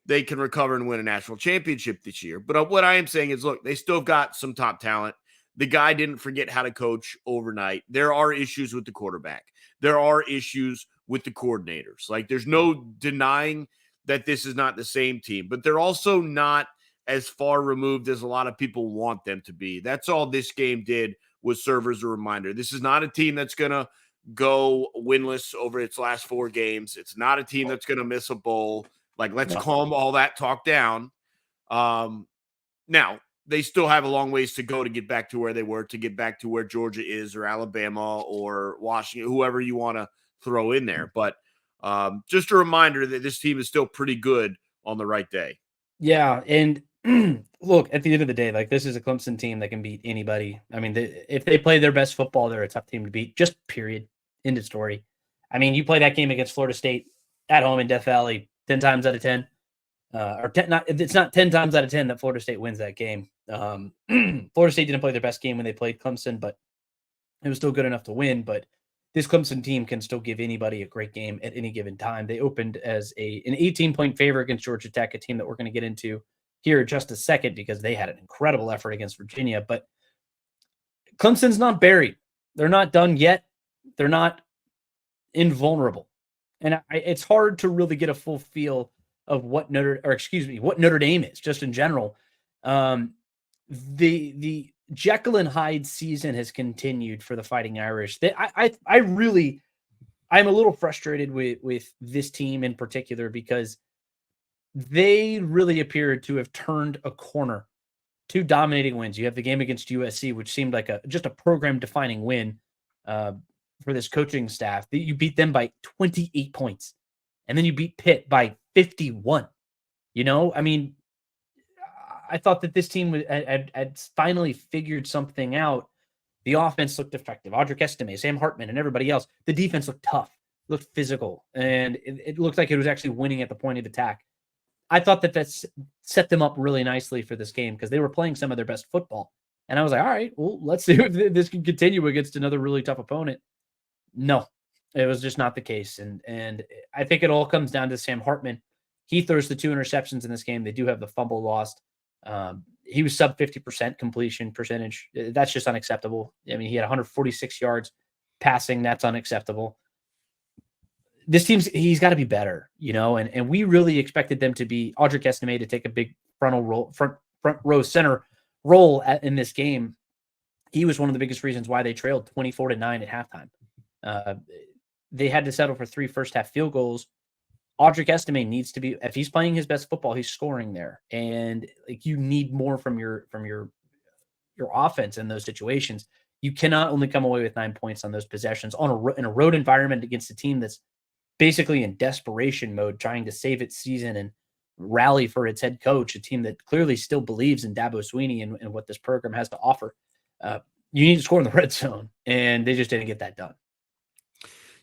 they can recover and win a national championship this year. But what I am saying is, look, they still got some top talent. The guy didn't forget how to coach overnight. There are issues with the quarterback. There are issues with the coordinators. Like, there's no denying that this is not the same team, but they're also not as far removed as a lot of people want them to be. That's all this game did, was serve as a reminder. This is not a team that's going to go winless over its last 4 games. It's not a team that's going to miss a bowl. Like, let's calm all that talk down. Now, they still have a long ways to go to get back to where they were, to get back to where Georgia is, or Alabama, or Washington, whoever you want to throw in there. But just a reminder that this team is still pretty good on the right day. Yeah, and look, at the end of the day, like, this is a Clemson team that can beat anybody. I mean, if they play their best football, they're a tough team to beat. Just period. End of story. I mean, you play that game against Florida State at home in Death Valley 10 times out of 10. It's not 10 times out of 10 that Florida State wins that game. Florida State didn't play their best game when they played Clemson, but it was still good enough to win. But this Clemson team can still give anybody a great game at any given time. They opened as an 18-point favorite against Georgia Tech, a team that we're going to get into here in just a second, because they had an incredible effort against Virginia. But Clemson's not buried. They're not done yet. They're not invulnerable. And it's hard to really get a full feel of what Notre Dame is, just in general. The Jekyll and Hyde season has continued for the Fighting Irish. I'm a little frustrated with this team in particular, because they really appeared to have turned a corner. 2 dominating wins. You have the game against USC, which seemed like just a program-defining win for this coaching staff. You beat them by 28 points, and then you beat Pitt by 51. I mean, I thought that this team had finally figured something out. The offense looked effective. Audric Estime, Sam Hartman, and everybody else. The defense looked tough, looked physical, and it looked like it was actually winning at the point of attack. I thought that set them up really nicely for this game, because they were playing some of their best football. And I was like, all right, well, let's see if this can continue against another really tough opponent. No, it was just not the case. And I think it all comes down to Sam Hartman. He throws the 2 interceptions in this game. They do have the fumble lost. He was sub 50% completion percentage. That's just unacceptable. I mean, he had 146 yards passing. That's unacceptable. This team's he's got to be better, and we really expected them to be Audric Estime to take a big front row center role in this game. He was one of the biggest reasons why they trailed 24-9 at halftime. They had to settle for 3 first-half field goals. Audric Estime needs to be, if he's playing his best football, he's scoring there, and like you need more from your offense in those situations. You cannot only come away with 9 points on those possessions in a road environment against a team that's basically in desperation mode, trying to save its season and rally for its head coach, a team that clearly still believes in Dabo Swinney and what this program has to offer. You need to score in the red zone, and they just didn't get that done.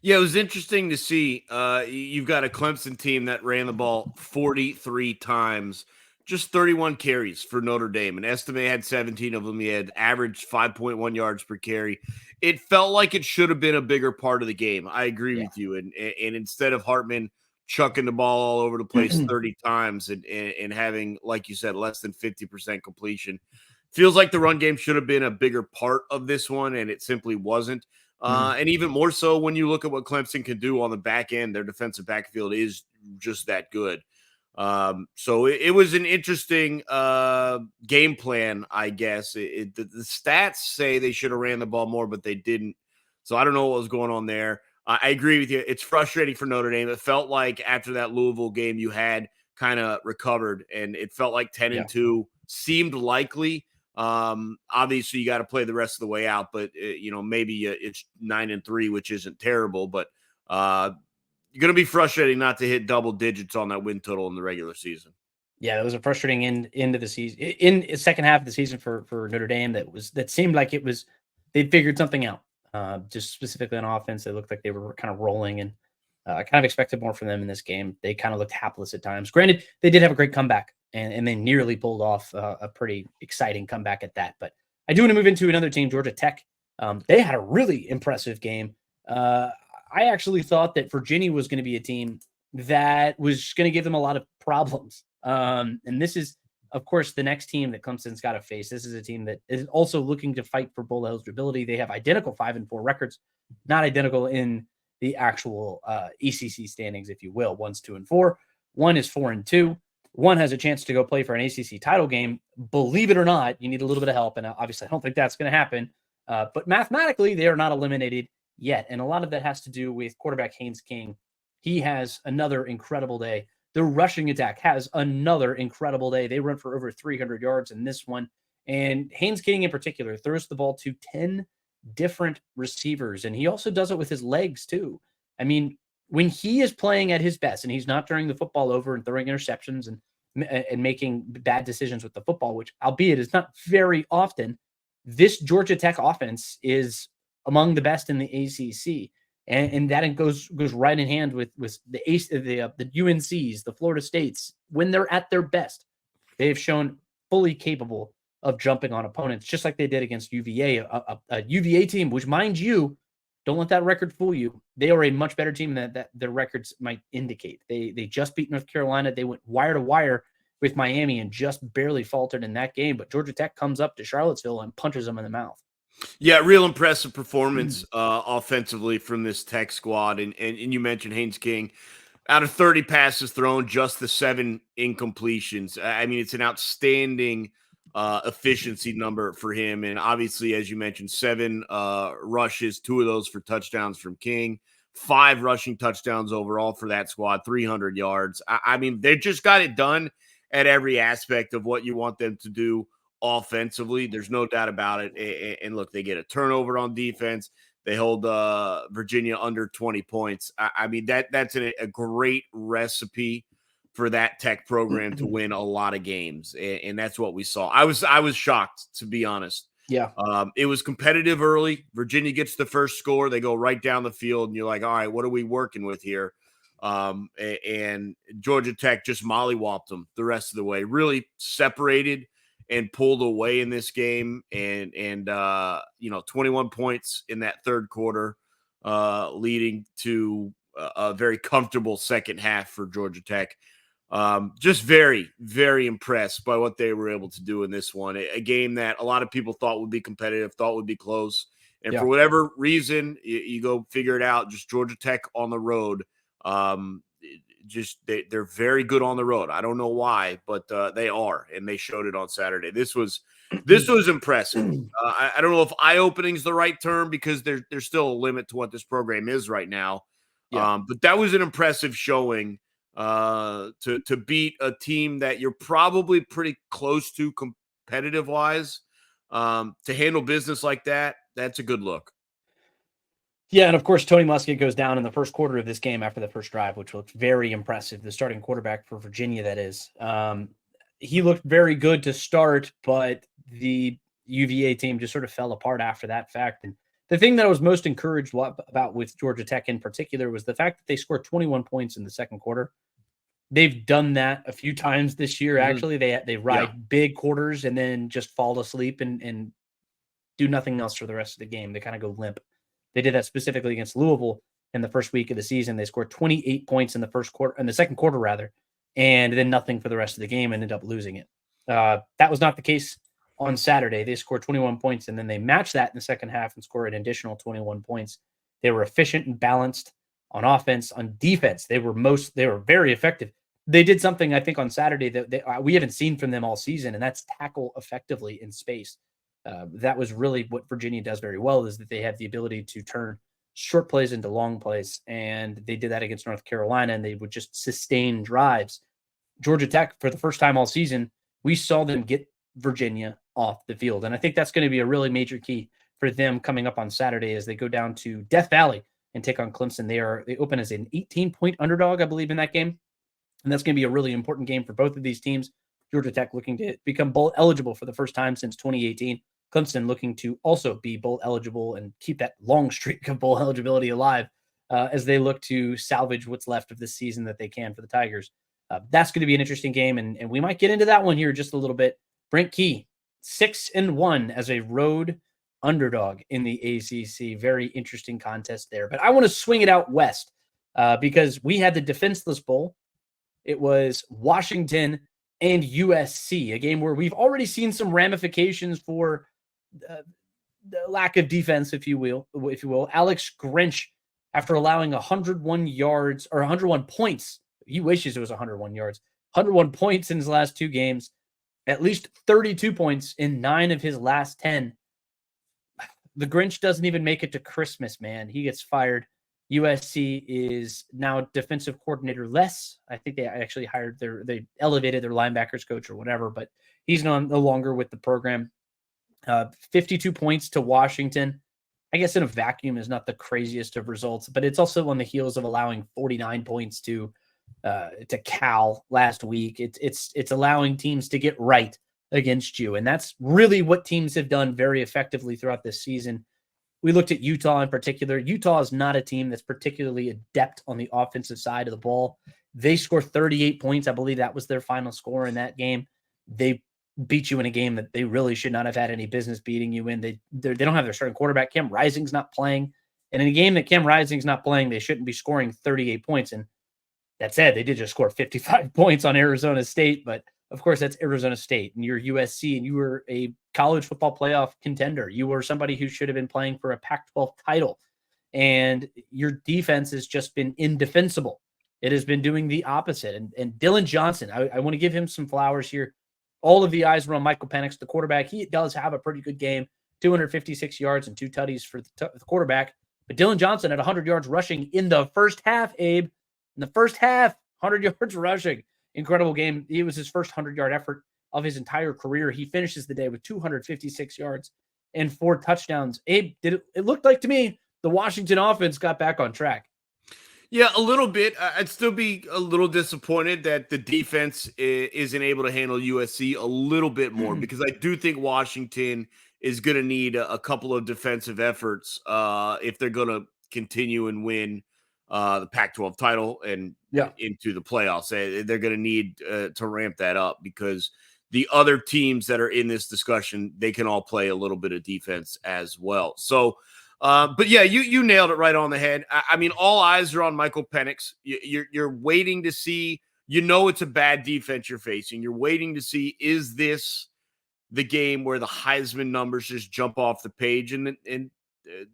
Yeah, it was interesting to see. You've got a Clemson team that ran the ball 43 times, just 31 carries for Notre Dame. And Estime had 17 of them. He had averaged 5.1 yards per carry. It felt like it should have been a bigger part of the game. I agree with you. And instead of Hartman chucking the ball all over the place 30 times and having, like you said, less than 50% completion, feels like the run game should have been a bigger part of this one, and it simply wasn't. And even more so when you look at what Clemson can do on the back end, their defensive backfield is just that good. So it was an interesting game plan, I guess. The stats say they should have ran the ball more, but they didn't. So I don't know what was going on there. I agree with you. It's frustrating for Notre Dame. It felt like after that Louisville game, you had kind of recovered, and it felt like 10-2 seemed likely. Obviously you got to play the rest of the way out, but maybe it's 9-3, which isn't terrible, but you're going to be frustrating not to hit double digits on that win total in the regular season. Yeah, it was a frustrating end of the season, in the second half of the season for Notre Dame. That seemed like they'd figured something out. Just specifically on offense, it looked like they were kind of rolling, and I kind of expected more from them in this game. They kind of looked hapless at times. Granted, they did have a great comeback, and they nearly pulled off a pretty exciting comeback at that. But I do want to move into another team, Georgia Tech. They had a really impressive game. I actually thought that Virginia was going to be a team that was going to give them a lot of problems. And this is, of course, the next team that Clemson's got to face. This is a team that is also looking to fight for bowl eligibility. They have identical 5-4 records, not identical in the actual ACC standings, if you will. One's 2-4, one is 4-2. One has a chance to go play for an ACC title game. Believe it or not, you need a little bit of help, and obviously I don't think that's going to happen. But mathematically, they are not eliminated yet, and a lot of that has to do with quarterback Haynes King. He has another incredible day. The rushing attack has another incredible day. They run for over 300 yards in this one, and Haynes King in particular throws the ball to 10 different receivers, and he also does it with his legs too. I mean, when he is playing at his best, and he's not turning the football over and throwing interceptions and making bad decisions with the football, which albeit is not very often, this Georgia Tech offense is among the best in the ACC. And that goes right in hand with the UNCs, the Florida States. When they're at their best, they have shown fully capable of jumping on opponents, just like they did against UVA, a UVA team, which, mind you, don't let that record fool you. They are a much better team than that their records might indicate. They just beat North Carolina. They went wire to wire with Miami and just barely faltered in that game. But Georgia Tech comes up to Charlottesville and punches them in the mouth. Yeah, real impressive performance offensively from this Tech squad. And you mentioned Haynes King. Out of 30 passes thrown, just the 7 incompletions. I mean, it's an outstanding efficiency number for him. And obviously, as you mentioned, 7 rushes, 2 of those for touchdowns from King, 5 rushing touchdowns overall for that squad, 300 yards. I mean, they just got it done at every aspect of what you want them to do offensively. There's no doubt about it. And look, they get a turnover on defense. They hold Virginia under 20 points. I mean, that's a great recipe for that Tech program to win a lot of games. And that's what we saw. I was shocked, to be honest. Yeah. It was competitive early. Virginia gets the first score. They go right down the field, and you're like, all right, what are we working with here? And Georgia Tech just mollywopped them the rest of the way, really separated and pulled away in this game, and 21 points in that third quarter, leading to a very comfortable second half for Georgia Tech. Just very, very impressed by what they were able to do in this one. A game that a lot of people thought would be competitive, thought would be close, And Yeah. for whatever reason, you go figure it out. Just Georgia Tech on the road. They're very good on the road. I don't know why, but they are, and they showed it on Saturday. This was impressive. I don't know if eye-opening is the right term because there's still a limit to what this program is right now. Yeah. But that was an impressive showing to beat a team that you're probably pretty close to competitive-wise. To handle business like that, that's a good look. Yeah, and of course, Tony Muskett goes down in the first quarter of this game after the first drive, which looked very impressive. The starting quarterback for Virginia, that is. He looked very good to start, but the UVA team just sort of fell apart after that fact. And the thing that I was most encouraged about with Georgia Tech in particular was the fact that they scored 21 points in the second quarter. They've done that a few times this year. Actually, they ride big quarters and then just fall asleep and do nothing else for the rest of the game. They kind of go limp. They did that specifically against Louisville in the first week of the season. They scored 28 points in the second quarter rather, and then nothing for the rest of the game and ended up losing it. That was not the case on Saturday. They scored 21 points, and then they matched that in the second half and scored an additional 21 points. They were efficient and balanced on offense. On defense, they were very effective. They did something, I think, on Saturday that we haven't seen from them all season, and that's tackle effectively in space. That was really what Virginia does very well, is that they have the ability to turn short plays into long plays. And they did that against North Carolina, and they would just sustain drives. Georgia Tech, for the first time all season, we saw them get Virginia off the field. And I think that's going to be a really major key for them coming up on Saturday as they go down to Death Valley and take on Clemson. They open as an 18-point underdog, I believe, in that game. And that's going to be a really important game for both of these teams. Georgia Tech looking to become bowl eligible for the first time since 2018. Clemson looking to also be bowl eligible and keep that long streak of bowl eligibility alive as they look to salvage what's left of this season that they can for the Tigers. That's going to be an interesting game, and we might get into that one here just a little bit. Brent Key, 6-1 as a road underdog in the ACC. Very interesting contest there. But I want to swing it out west because we had the Defenseless Bowl. It was Washington and USC, a game where we've already seen some ramifications for the lack of defense, if you will. Alex Grinch, after allowing 101 yards or 101 points, he wishes it was 101 yards, 101 points in his last two games, at least 32 points in 9 of his last 10. The Grinch doesn't even make it to Christmas, man. He gets fired. USC is now defensive coordinator less. I think they actually they elevated their linebackers coach or whatever, but he's no longer with the program. 52 points to Washington. I guess in a vacuum is not the craziest of results, but it's also on the heels of allowing 49 points to Cal last week. It's allowing teams to get right against you, and that's really what teams have done very effectively throughout this season. We looked at Utah in particular. Utah is not a team that's particularly adept on the offensive side of the ball. They scored 38 points. I believe that was their final score in that game. They beat you in a game that they really should not have had any business beating you in. They don't have their starting quarterback. Cam Rising's not playing. And in a game that Cam Rising's not playing, they shouldn't be scoring 38 points. And that said, they did just score 55 points on Arizona State. But, of course, that's Arizona State. And you're USC, and you were a college football playoff contender. You were somebody who should have been playing for a Pac-12 title. And your defense has just been indefensible. It has been doing the opposite. And Dylan Johnson, I want to give him some flowers here. All of the eyes were on Michael Penix, the quarterback. He does have a pretty good game, 256 yards and 2 tutties for the quarterback. But Dylan Johnson had 100 yards rushing in the first half, Abe. In the first half, 100 yards rushing. Incredible game. It was his first 100-yard effort of his entire career. He finishes the day with 256 yards and 4 touchdowns. Abe, it looked like to me the Washington offense got back on track. Yeah, a little bit. I'd still be a little disappointed that the defense isn't able to handle USC a little bit more because I do think Washington is going to need a couple of defensive efforts if they're going to continue and win the Pac-12 title and into the playoffs. They're going to need to ramp that up because the other teams that are in this discussion, they can all play a little bit of defense as well. So, but yeah, you nailed it right on the head. I mean, all eyes are on Michael Penix. You're waiting to see, it's a bad defense you're facing. You're waiting to see, is this the game where the Heisman numbers just jump off the page? And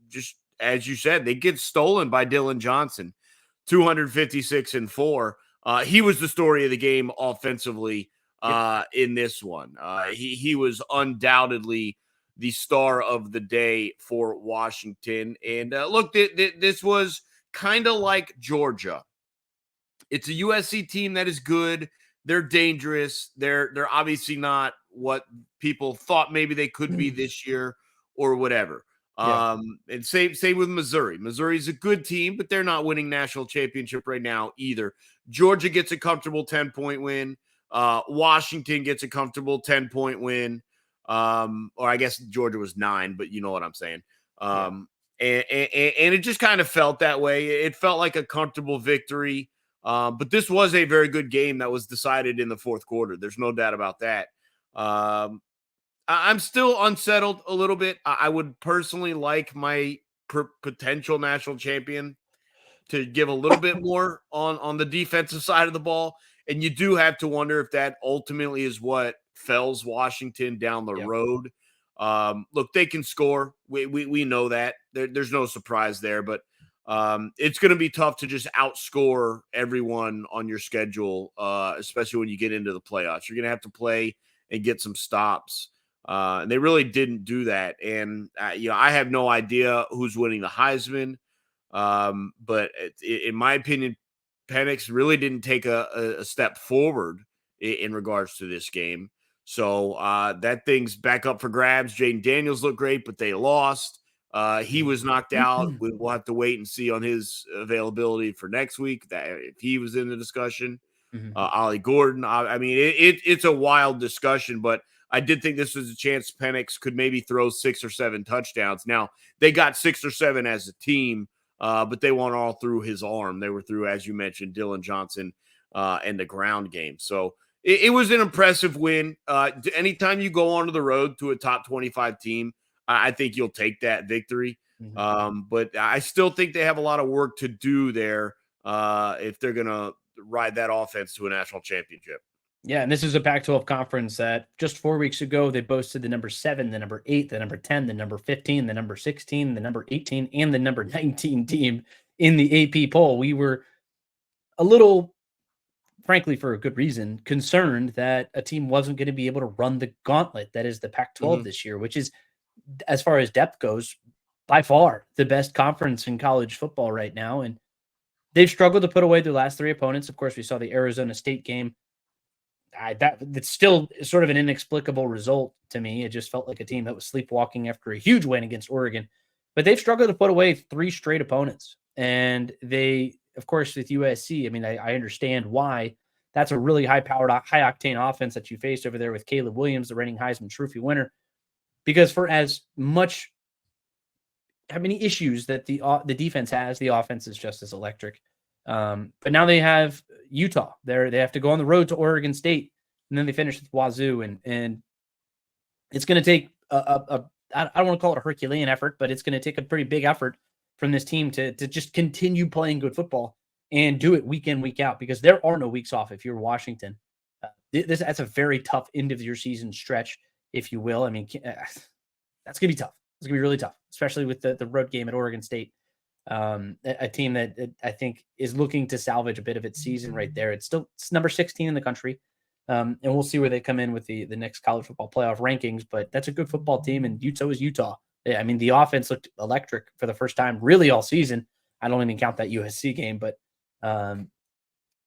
just as you said, they get stolen by Dylan Johnson, 256-4. He was the story of the game offensively in this one. He was undoubtedly the star of the day for Washington. And look, this was kind of like Georgia. It's a USC team that is good. They're dangerous. They're obviously not what people thought maybe they could be this year or whatever. Yeah. And same with Missouri. Missouri's a good team, but they're not winning national championship right now either. Georgia gets a comfortable 10-point win. Washington gets a comfortable 10-point win. Or I guess Georgia was 9, but you know what I'm saying. And it just kind of felt that way. It felt like a comfortable victory. But this was a very good game that was decided in the fourth quarter. There's no doubt about that. I'm still unsettled a little bit. I would personally like my potential national champion to give a little bit more on the defensive side of the ball. And you do have to wonder if that ultimately is what fells Washington down the road. Look, they can score. We know that. There's no surprise there, but it's going to be tough to just outscore everyone on your schedule, especially when you get into the playoffs. You're going to have to play and get some stops. And they really didn't do that. And, I have no idea who's winning the Heisman. But in my opinion, Penix really didn't take a step forward in regards to this game. So that thing's back up for grabs. Jaden Daniels looked great, but they lost. He was knocked out. We'll have to wait and see on his availability for next week that if he was in the discussion. Ollie Gordon. I mean, it's a wild discussion, but I did think this was a chance Penix could maybe throw 6 or 7 touchdowns. Now, they got 6 or 7 as a team, but they weren't all through his arm. They were through, as you mentioned, Dylan Johnson and the ground game. So it was an impressive win. Anytime you go onto the road to a top 25 team, I think you'll take that victory. But I still think they have a lot of work to do there if they're going to ride that offense to a national championship. Yeah, and this is a Pac-12 conference that just 4 weeks ago, they boasted the number 7, the number 8, the number 10, the number 15, the number 16, the number 18, and the number 19 team in the AP poll. We were a little, frankly, for a good reason, concerned that a team wasn't going to be able to run the gauntlet that is the Pac-12 this year, which is, as far as depth goes, by far the best conference in college football right now. And they've struggled to put away their last 3 opponents. Of course, we saw the Arizona State game. That's still sort of an inexplicable result to me. It just felt like a team that was sleepwalking after a huge win against Oregon. But they've struggled to put away 3 straight opponents. And they, of course, with USC, I mean, I understand why. That's a really high-powered, high-octane offense that you faced over there with Caleb Williams, the reigning Heisman Trophy winner. Because for as much, how many issues that the defense has, the offense is just as electric. But now they have Utah. They have to go on the road to Oregon State, and then they finish with Wazoo, and it's going to take I don't want to call it a Herculean effort, but it's going to take a pretty big effort from this team to just continue playing good football and do it week in, week out, because there are no weeks off if you're Washington. That's a very tough end of your season stretch, if you will. I mean, that's going to be tough. It's going to be really tough, especially with the road game at Oregon State. A team that I think is looking to salvage a bit of its season right there. It's number 16 in the country. And we'll see where they come in with the next college football playoff rankings, but that's a good football team, and Utah is Utah. I mean, the offense looked electric for the first time really all season. I don't even count that USC game, but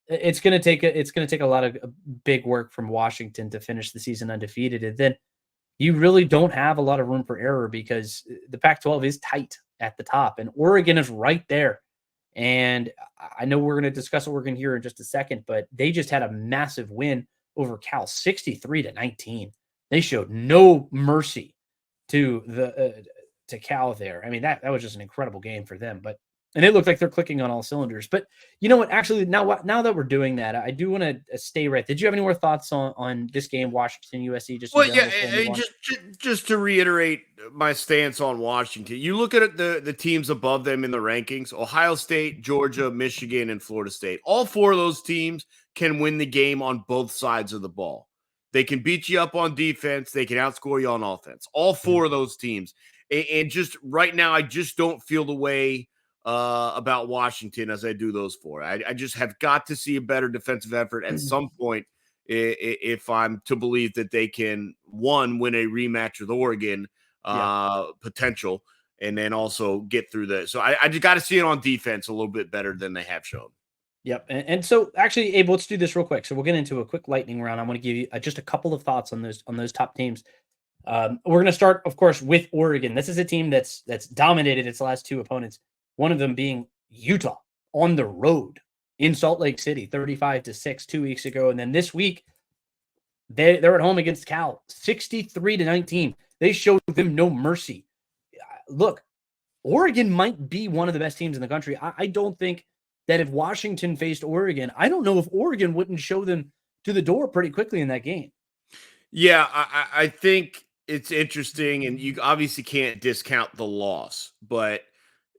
it's going to take a lot of big work from Washington to finish the season undefeated. And then you really don't have a lot of room for error because the Pac-12 is tight at the top, and Oregon is right there. And I know we're going to discuss Oregon here in just a second, but they just had a massive win over Cal, 63-19. They showed no mercy to Cal there. I mean, that was just an incredible game for them. And it looked like they're clicking on all cylinders. But you know what? Actually, now that we're doing that, I do want to stay right. Did you have any more thoughts on this game, Washington USC? Just to reiterate my stance on Washington. You look at the teams above them in the rankings: Ohio State, Georgia, Michigan, and Florida State. All 4 of those teams can win the game on both sides of the ball. They can beat you up on defense. They can outscore you on offense. All 4 of those teams. And just right now, I just don't feel the way about Washington as I do those four. I just have got to see a better defensive effort at some point if I'm to believe that they can, one, win a rematch with Oregon potential, and then also get through the. So I just got to see it on defense a little bit better than they have shown. Yep. And so actually, Abe, let's do this real quick. So we'll get into a quick lightning round. I want to give you just a couple of thoughts on those top teams. We're going to start, of course, with Oregon. This is a team that's dominated its last two opponents. One of them being Utah on the road in Salt Lake City, 35-6 2 weeks ago, and then this week they're at home against Cal, 63-19. They showed them no mercy. Look, Oregon might be one of the best teams in the country. I don't think that if Washington faced Oregon, I don't know if Oregon wouldn't show them to the door pretty quickly in that game. Yeah, I think it's interesting, and you obviously can't discount the loss. But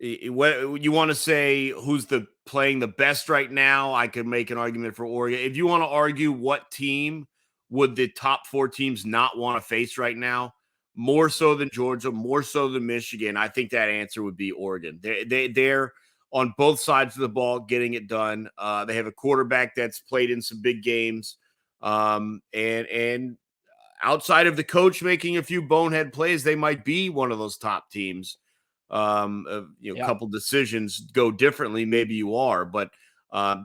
what you want to say, who's playing the best right now? I could make an argument for Oregon. If you want to argue what team would the top four teams not want to face right now, more so than Georgia, more so than Michigan, I think that answer would be Oregon. They're on both sides of the ball getting it done. They have a quarterback that's played in some big games. And outside of the coach making a few bonehead plays, they might be one of those top teams. A couple decisions go differently. Maybe you are, but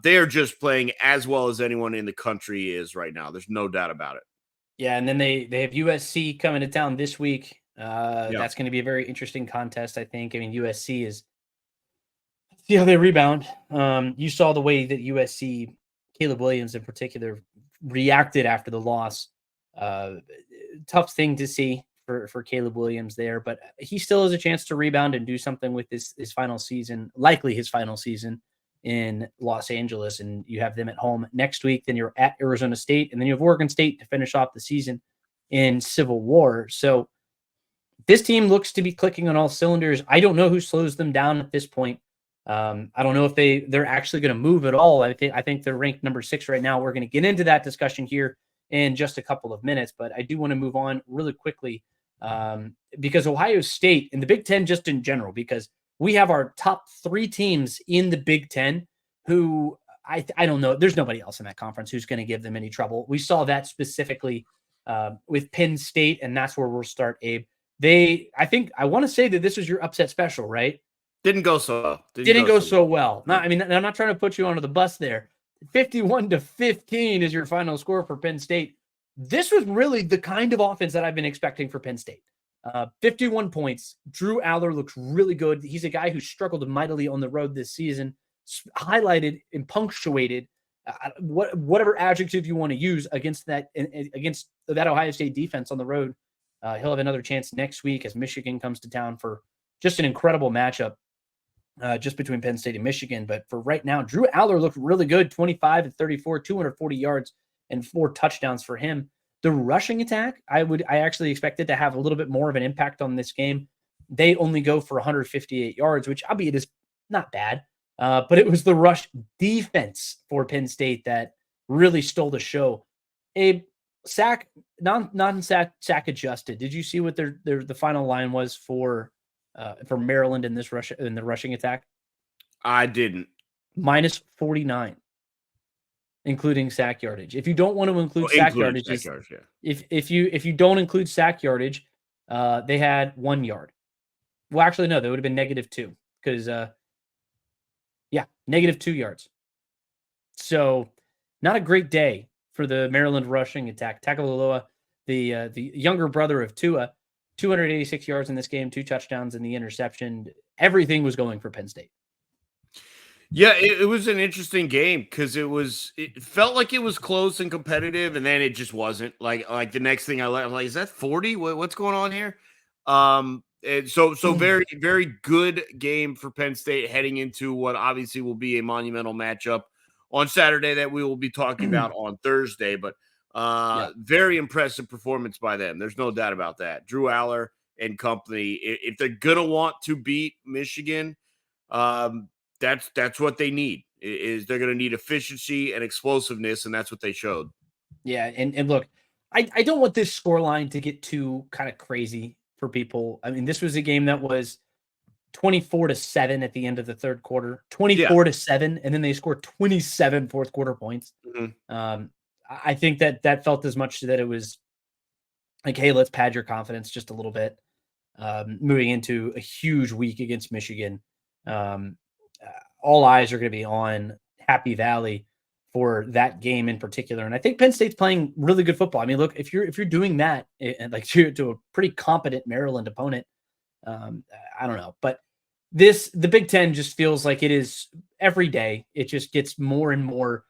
they are just playing as well as anyone in the country is right now. There's no doubt about it. Yeah, and then they have USC coming to town this week. That's going to be a very interesting contest, I think. I mean, USC is see how they rebound. You saw the way that USC, Caleb Williams in particular, reacted after the loss. Tough thing to see for Caleb Williams there, but he still has a chance to rebound and do something with his final season, likely his final season in Los Angeles. And you have them at home next week. Then you're at Arizona State, and then you have Oregon State to finish off the season in Civil War. So this team looks to be clicking on all cylinders. I don't know who slows them down at this point. I don't know if they're actually going to move at all. I think they're ranked number 6 right now. We're going to get into that discussion here in just a couple of minutes, but I do want to move on really quickly because Ohio State and the Big Ten just in general, because we have our top 3 teams in the Big Ten who I don't know. There's nobody else in that conference who's going to give them any trouble. We saw that specifically with Penn State, and that's where we'll start, Abe. I want to say that this was your upset special, right? Didn't go so well. Didn't go so well. No, I mean, I'm not trying to put you under the bus there. 51-15 is your final score for Penn State. This was really the kind of offense that I've been expecting for Penn State. 51 points. Drew Aller looks really good. He's a guy who struggled mightily on the road this season, highlighted and punctuated whatever adjective you want to use against that Ohio State defense on the road. He'll have another chance next week as Michigan comes to town for just an incredible matchup. Just between Penn State and Michigan. But for right now, Drew Aller looked really good, 25-34, 240 yards and 4 touchdowns for him. The rushing attack, I actually expected to have a little bit more of an impact on this game. They only go for 158 yards, which albeit is not bad. But it was the rush defense for Penn State that really stole the show. A sack, non-sack adjusted. Did you see what the final line was for Maryland in the rushing attack? I didn't. -49, including sack yardage. If you don't want to include sack yardage, if you don't include sack yardage, they had 1 yard. Well, actually, no, they would have been -2 because -2 yards. So not a great day for the Maryland rushing attack. Tagovailoa, the younger brother of Tua, 286 yards in this game, 2 touchdowns and the interception. Everything was going for Penn State. Yeah, it was an interesting game because it felt like it was close and competitive, and then it just wasn't. Like the next thing I'm like, is that 40? What's going on here? And so very, very good game for Penn State heading into what obviously will be a monumental matchup on Saturday that we will be talking about on Thursday. But very impressive performance by them. There's no doubt about that. Drew Aller and company, if they're going to want to beat Michigan, that's what they need. Is they're going to need efficiency and explosiveness, and that's what they showed. Yeah, and look, I don't want this scoreline to get too kind of crazy for people. I mean, this was a game that was 24-7 at the end of the third quarter, 24-7, and then they scored 27 fourth quarter points. I think that felt as much that it was like, hey, let's pad your confidence just a little bit. Moving into a huge week against Michigan. All eyes are going to be on Happy Valley for that game in particular. And I think Penn State's playing really good football. I mean, look, if you're doing that and like to a pretty competent Maryland opponent, I don't know, but the Big Ten just feels like it is every day. It just gets more and more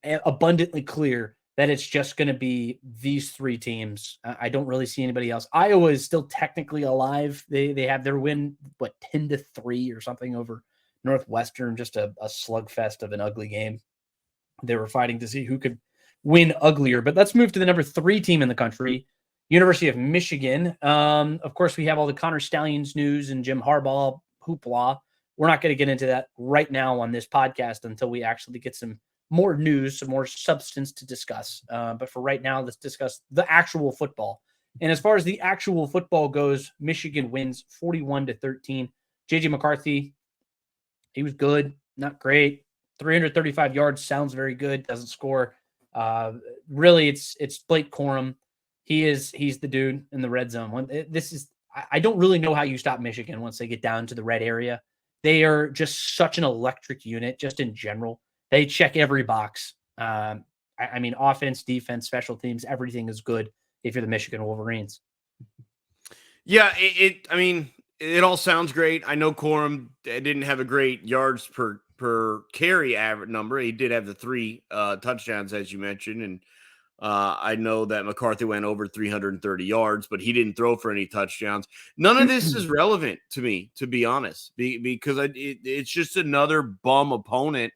abundantly clear that it's just going to be these three teams. I don't really see anybody else. Iowa is still technically alive. They have their win, 10-3 or something over Northwestern, just a slugfest of an ugly game. They were fighting to see who could win uglier. But let's move to the number 3 team in the country, University of Michigan. Of course, we have all the Connor Stallions news and Jim Harbaugh hoopla. We're not going to get into that right now on this podcast until we actually get some more news, some more substance to discuss. But for right now, let's discuss the actual football. And as far as the actual football goes, Michigan wins 41-13. JJ McCarthy, he was good, not great. 335 yards sounds very good, doesn't score. Really, it's Blake Corum. He's the dude in the red zone. I don't really know how you stop Michigan once they get down to the red area. They are just such an electric unit, just in general. They check every box. I mean, offense, defense, special teams, everything is good if you're the Michigan Wolverines. Yeah, I mean, it all sounds great. I know Corum didn't have a great yards per carry average number. He did have the 3 touchdowns, as you mentioned, and I know that McCarthy went over 330 yards, but he didn't throw for any touchdowns. None of this is relevant to me, to be honest, because it's just another bum opponent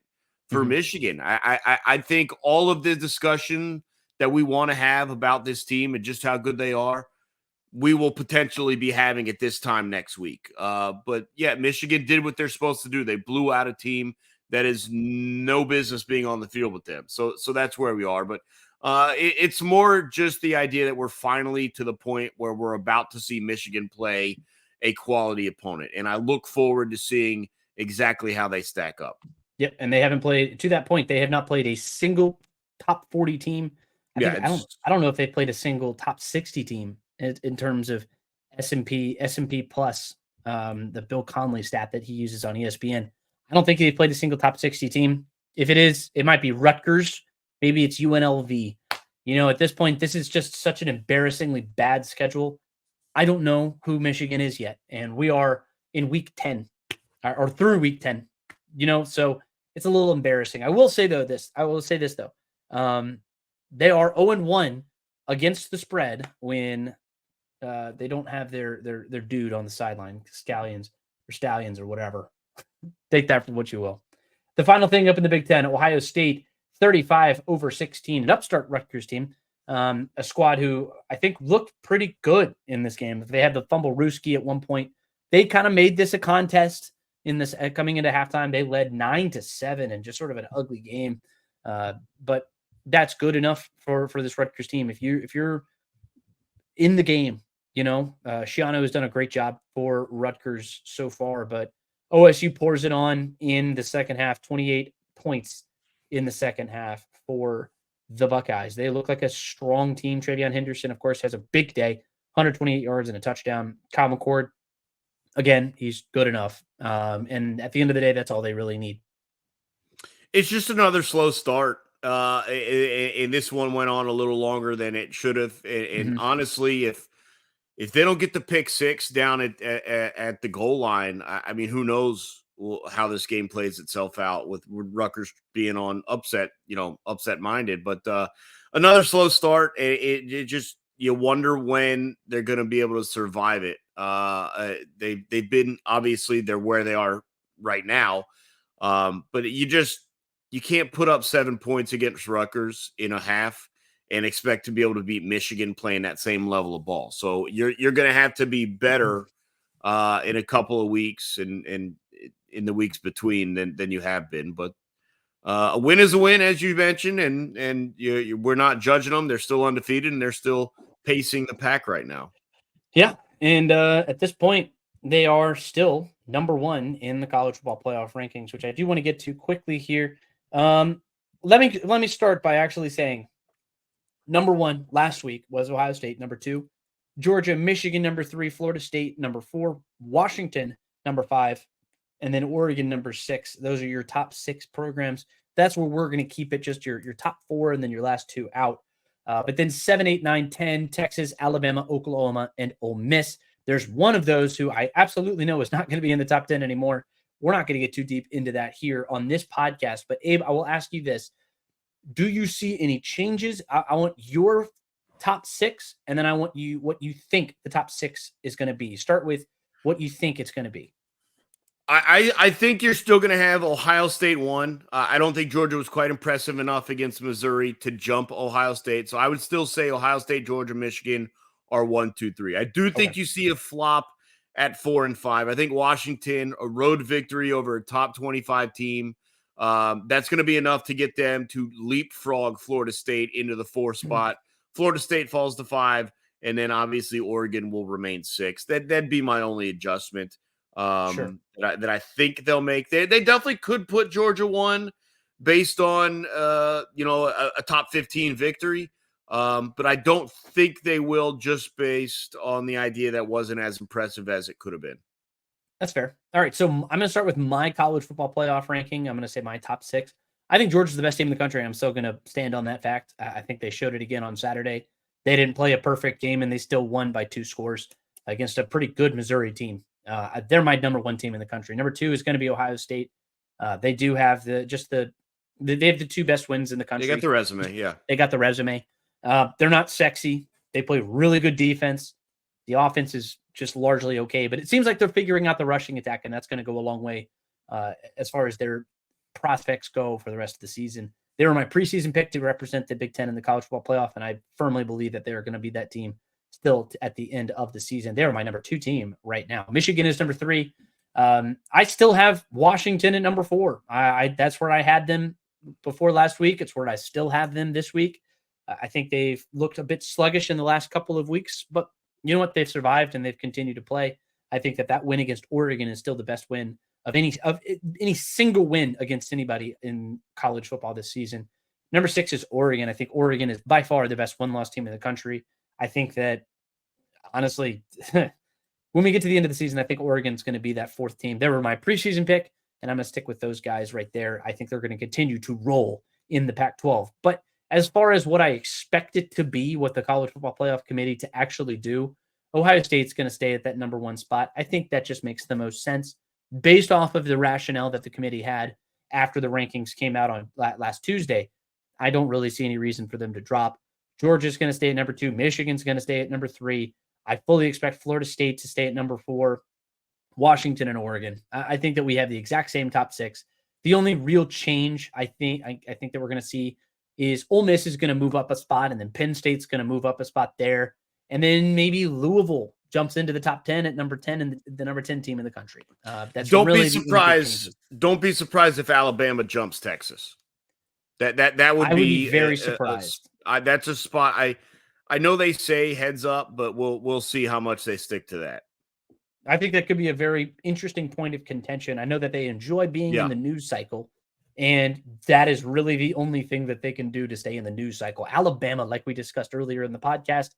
for Michigan. I think all of the discussion that we want to have about this team and just how good they are, we will potentially be having at this time next week. But yeah, Michigan did what they're supposed to do. They blew out a team that is no business being on the field with them. So that's where we are. But it's more just the idea that we're finally to the point where we're about to see Michigan play a quality opponent. And I look forward to seeing exactly how they stack up. Yep, and they haven't played to that point. They have not played a single top 40 team. I don't know if they played a single top 60 team in terms of S&P plus, the Bill Conley stat that he uses on ESPN. I don't think they played a single top 60 team. If it is, it might be Rutgers. Maybe it's UNLV. At this point, this is just such an embarrassingly bad schedule. I don't know who Michigan is yet, and we are in week 10 or through week 10. So it's a little embarrassing. I will say this though. They are 0-1 against the spread when they don't have their dude on the sideline, Stallions or whatever. Take that for what you will. The final thing up in the Big Ten, Ohio State 35-16, an upstart Rutgers team, a squad who I think looked pretty good in this game. They had the fumble Ruski at one point. They kind of made this a contest in this coming into halftime. They led 9-7 and just sort of an ugly game. But that's good enough for this Rutgers team. If you're in the game, Shiano has done a great job for Rutgers so far, but OSU pours it on in the second half, 28 points in the second half for the Buckeyes. They look like a strong team. Travion Henderson, of course, has a big day, 128 yards and a touchdown. Kyle McCord, again, he's good enough. And at the end of the day, that's all they really need. It's just another slow start. And this one went on a little longer than it should have. And honestly, if they don't get the pick 6 down at the goal line, I mean, who knows how this game plays itself out with Rutgers being on upset minded. But another slow start. It just, you wonder when they're going to be able to survive it. They've been, obviously they're where they are right now. But you can't put up 7 points against Rutgers in a half and expect to be able to beat Michigan playing that same level of ball. So you're going to have to be better in a couple of weeks and in the weeks between than you have been. But a win is a win, as you mentioned, and we're not judging them. They're still undefeated and they're still pacing the pack right now. Yeah, And at this point, they are still number one in the college football playoff rankings, which I do want to get to quickly here. Let me start by actually saying number one last week was Ohio State. Number two, Georgia, Michigan, number three, Florida State, number four, Washington, number five, and then Oregon, number six. Those are your top six programs. That's where we're going to keep it, just your top four and then your last two out. But then 7, 8, 9, 10, Texas, Alabama, Oklahoma, and Ole Miss. There's one of those who I absolutely know is not going to be in the top 10 anymore. We're not going to get too deep into that here on this podcast. But Abe, I will ask you this. Do you see any changes? I want your top six, and then I want you what you think the top six is going to be. Start with what you think it's going to be. I think you're still going to have Ohio State one. I don't think Georgia was quite impressive enough against Missouri to jump Ohio State. So I would still say Ohio State, Georgia, Michigan are 1, 2, 3. I do think you see a flop at 4 and 5. I think Washington, a road victory over a top 25 team. That's going to be enough to get them to leapfrog Florida State into the 4 spot. Florida State falls to 5, and then obviously Oregon will remain 6. That'd be my only adjustment. Sure. That I think they'll make. They definitely could put Georgia 1 based on a top 15 victory. But I don't think they will, just based on the idea that wasn't as impressive as it could have been. That's fair. All right, so I'm going to start with my college football playoff ranking. I'm going to say my top 6. I think Georgia's the best team in the country, and I'm still going to stand on that fact. I think they showed it again on Saturday. They didn't play a perfect game, and they still won by 2 scores against a pretty good Missouri team. They're my number 1 team in the country. Number 2 is going to be Ohio State. They do have they have the 2 best wins in the country. They got the resume, yeah. They got the resume. They're not sexy. They play really good defense. The offense is just largely okay, but it seems like they're figuring out the rushing attack, and that's going to go a long way as far as their prospects go for the rest of the season. They were my preseason pick to represent the Big Ten in the college football playoff, and I firmly believe that they're going to be that team still at the end of the season. They're my number 2 team right now. Michigan is number 3. I still have Washington at number 4. That's where I had them before last week. It's where I still have them this week. I think they've looked a bit sluggish in the last couple of weeks, but you know what? They've survived and they've continued to play. I think that win against Oregon is still the best win of any single win against anybody in college football this season. Number 6 is Oregon. I think Oregon is by far the best one-loss team in the country. I think that, honestly, when we get to the end of the season, I think Oregon's going to be that 4th team. They were my preseason pick, and I'm going to stick with those guys right there. I think they're going to continue to roll in the Pac-12. But as far as what I expect it to be, what the College Football Playoff Committee to actually do, Ohio State's going to stay at that number 1 spot. I think that just makes the most sense based off of the rationale that the committee had after the rankings came out on last Tuesday. I don't really see any reason for them to drop. Georgia's going to stay at number 2. Michigan's going to stay at number 3. I fully expect Florida State to stay at number 4. Washington and Oregon. I think that we have the exact same top 6. The only real change I think that we're going to see is Ole Miss is going to move up a spot, and then Penn State's going to move up a spot there. And then maybe Louisville jumps into the top 10 at number 10 and the number 10 team in the country. Don't be surprised. Don't be surprised if Alabama jumps Texas. That would be very surprised. That's a spot. I know they say heads up, but we'll see how much they stick to that. I think that could be a very interesting point of contention. I know that they enjoy being in the news cycle, and that is really the only thing that they can do to stay in the news cycle. Alabama, like we discussed earlier in the podcast,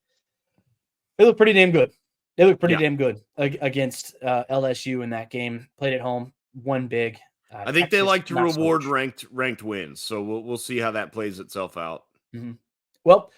they look pretty damn good. They look pretty damn good against LSU in that game. Played at home, won big. I think Texas, they like to reward ranked wins, so we'll see how that plays itself out. Mm-hmm. Well,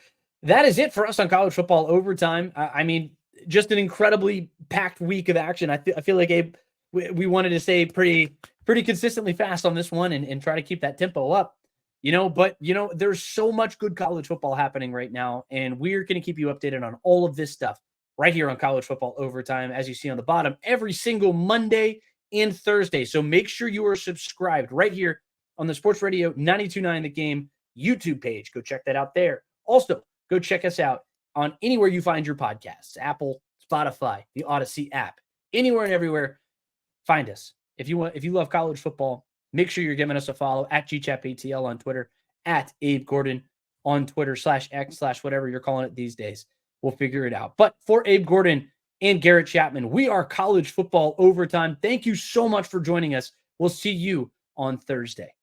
that is it for us on College Football Overtime. I mean, just an incredibly packed week of action. I feel like Abe, we wanted to stay pretty consistently fast on this one and try to keep that tempo up. But there's so much good college football happening right now, and we're going to keep you updated on all of this stuff right here on College Football Overtime, as you see on the bottom, every single Monday and Thursday. So make sure you are subscribed right here on the Sports Radio 92.9 The Game YouTube page. Go check that out there. Also, go check us out on anywhere you find your podcasts, Apple, Spotify, the Audacy app, anywhere and everywhere. Find us. If you love college football, make sure you're giving us a follow at GChapATL on Twitter, at Abe Gordon on Twitter /X/ whatever you're calling it these days. We'll figure it out. But for Abe Gordon and Garrett Chapman. We are College Football Overtime. Thank you so much for joining us. We'll see you on Thursday.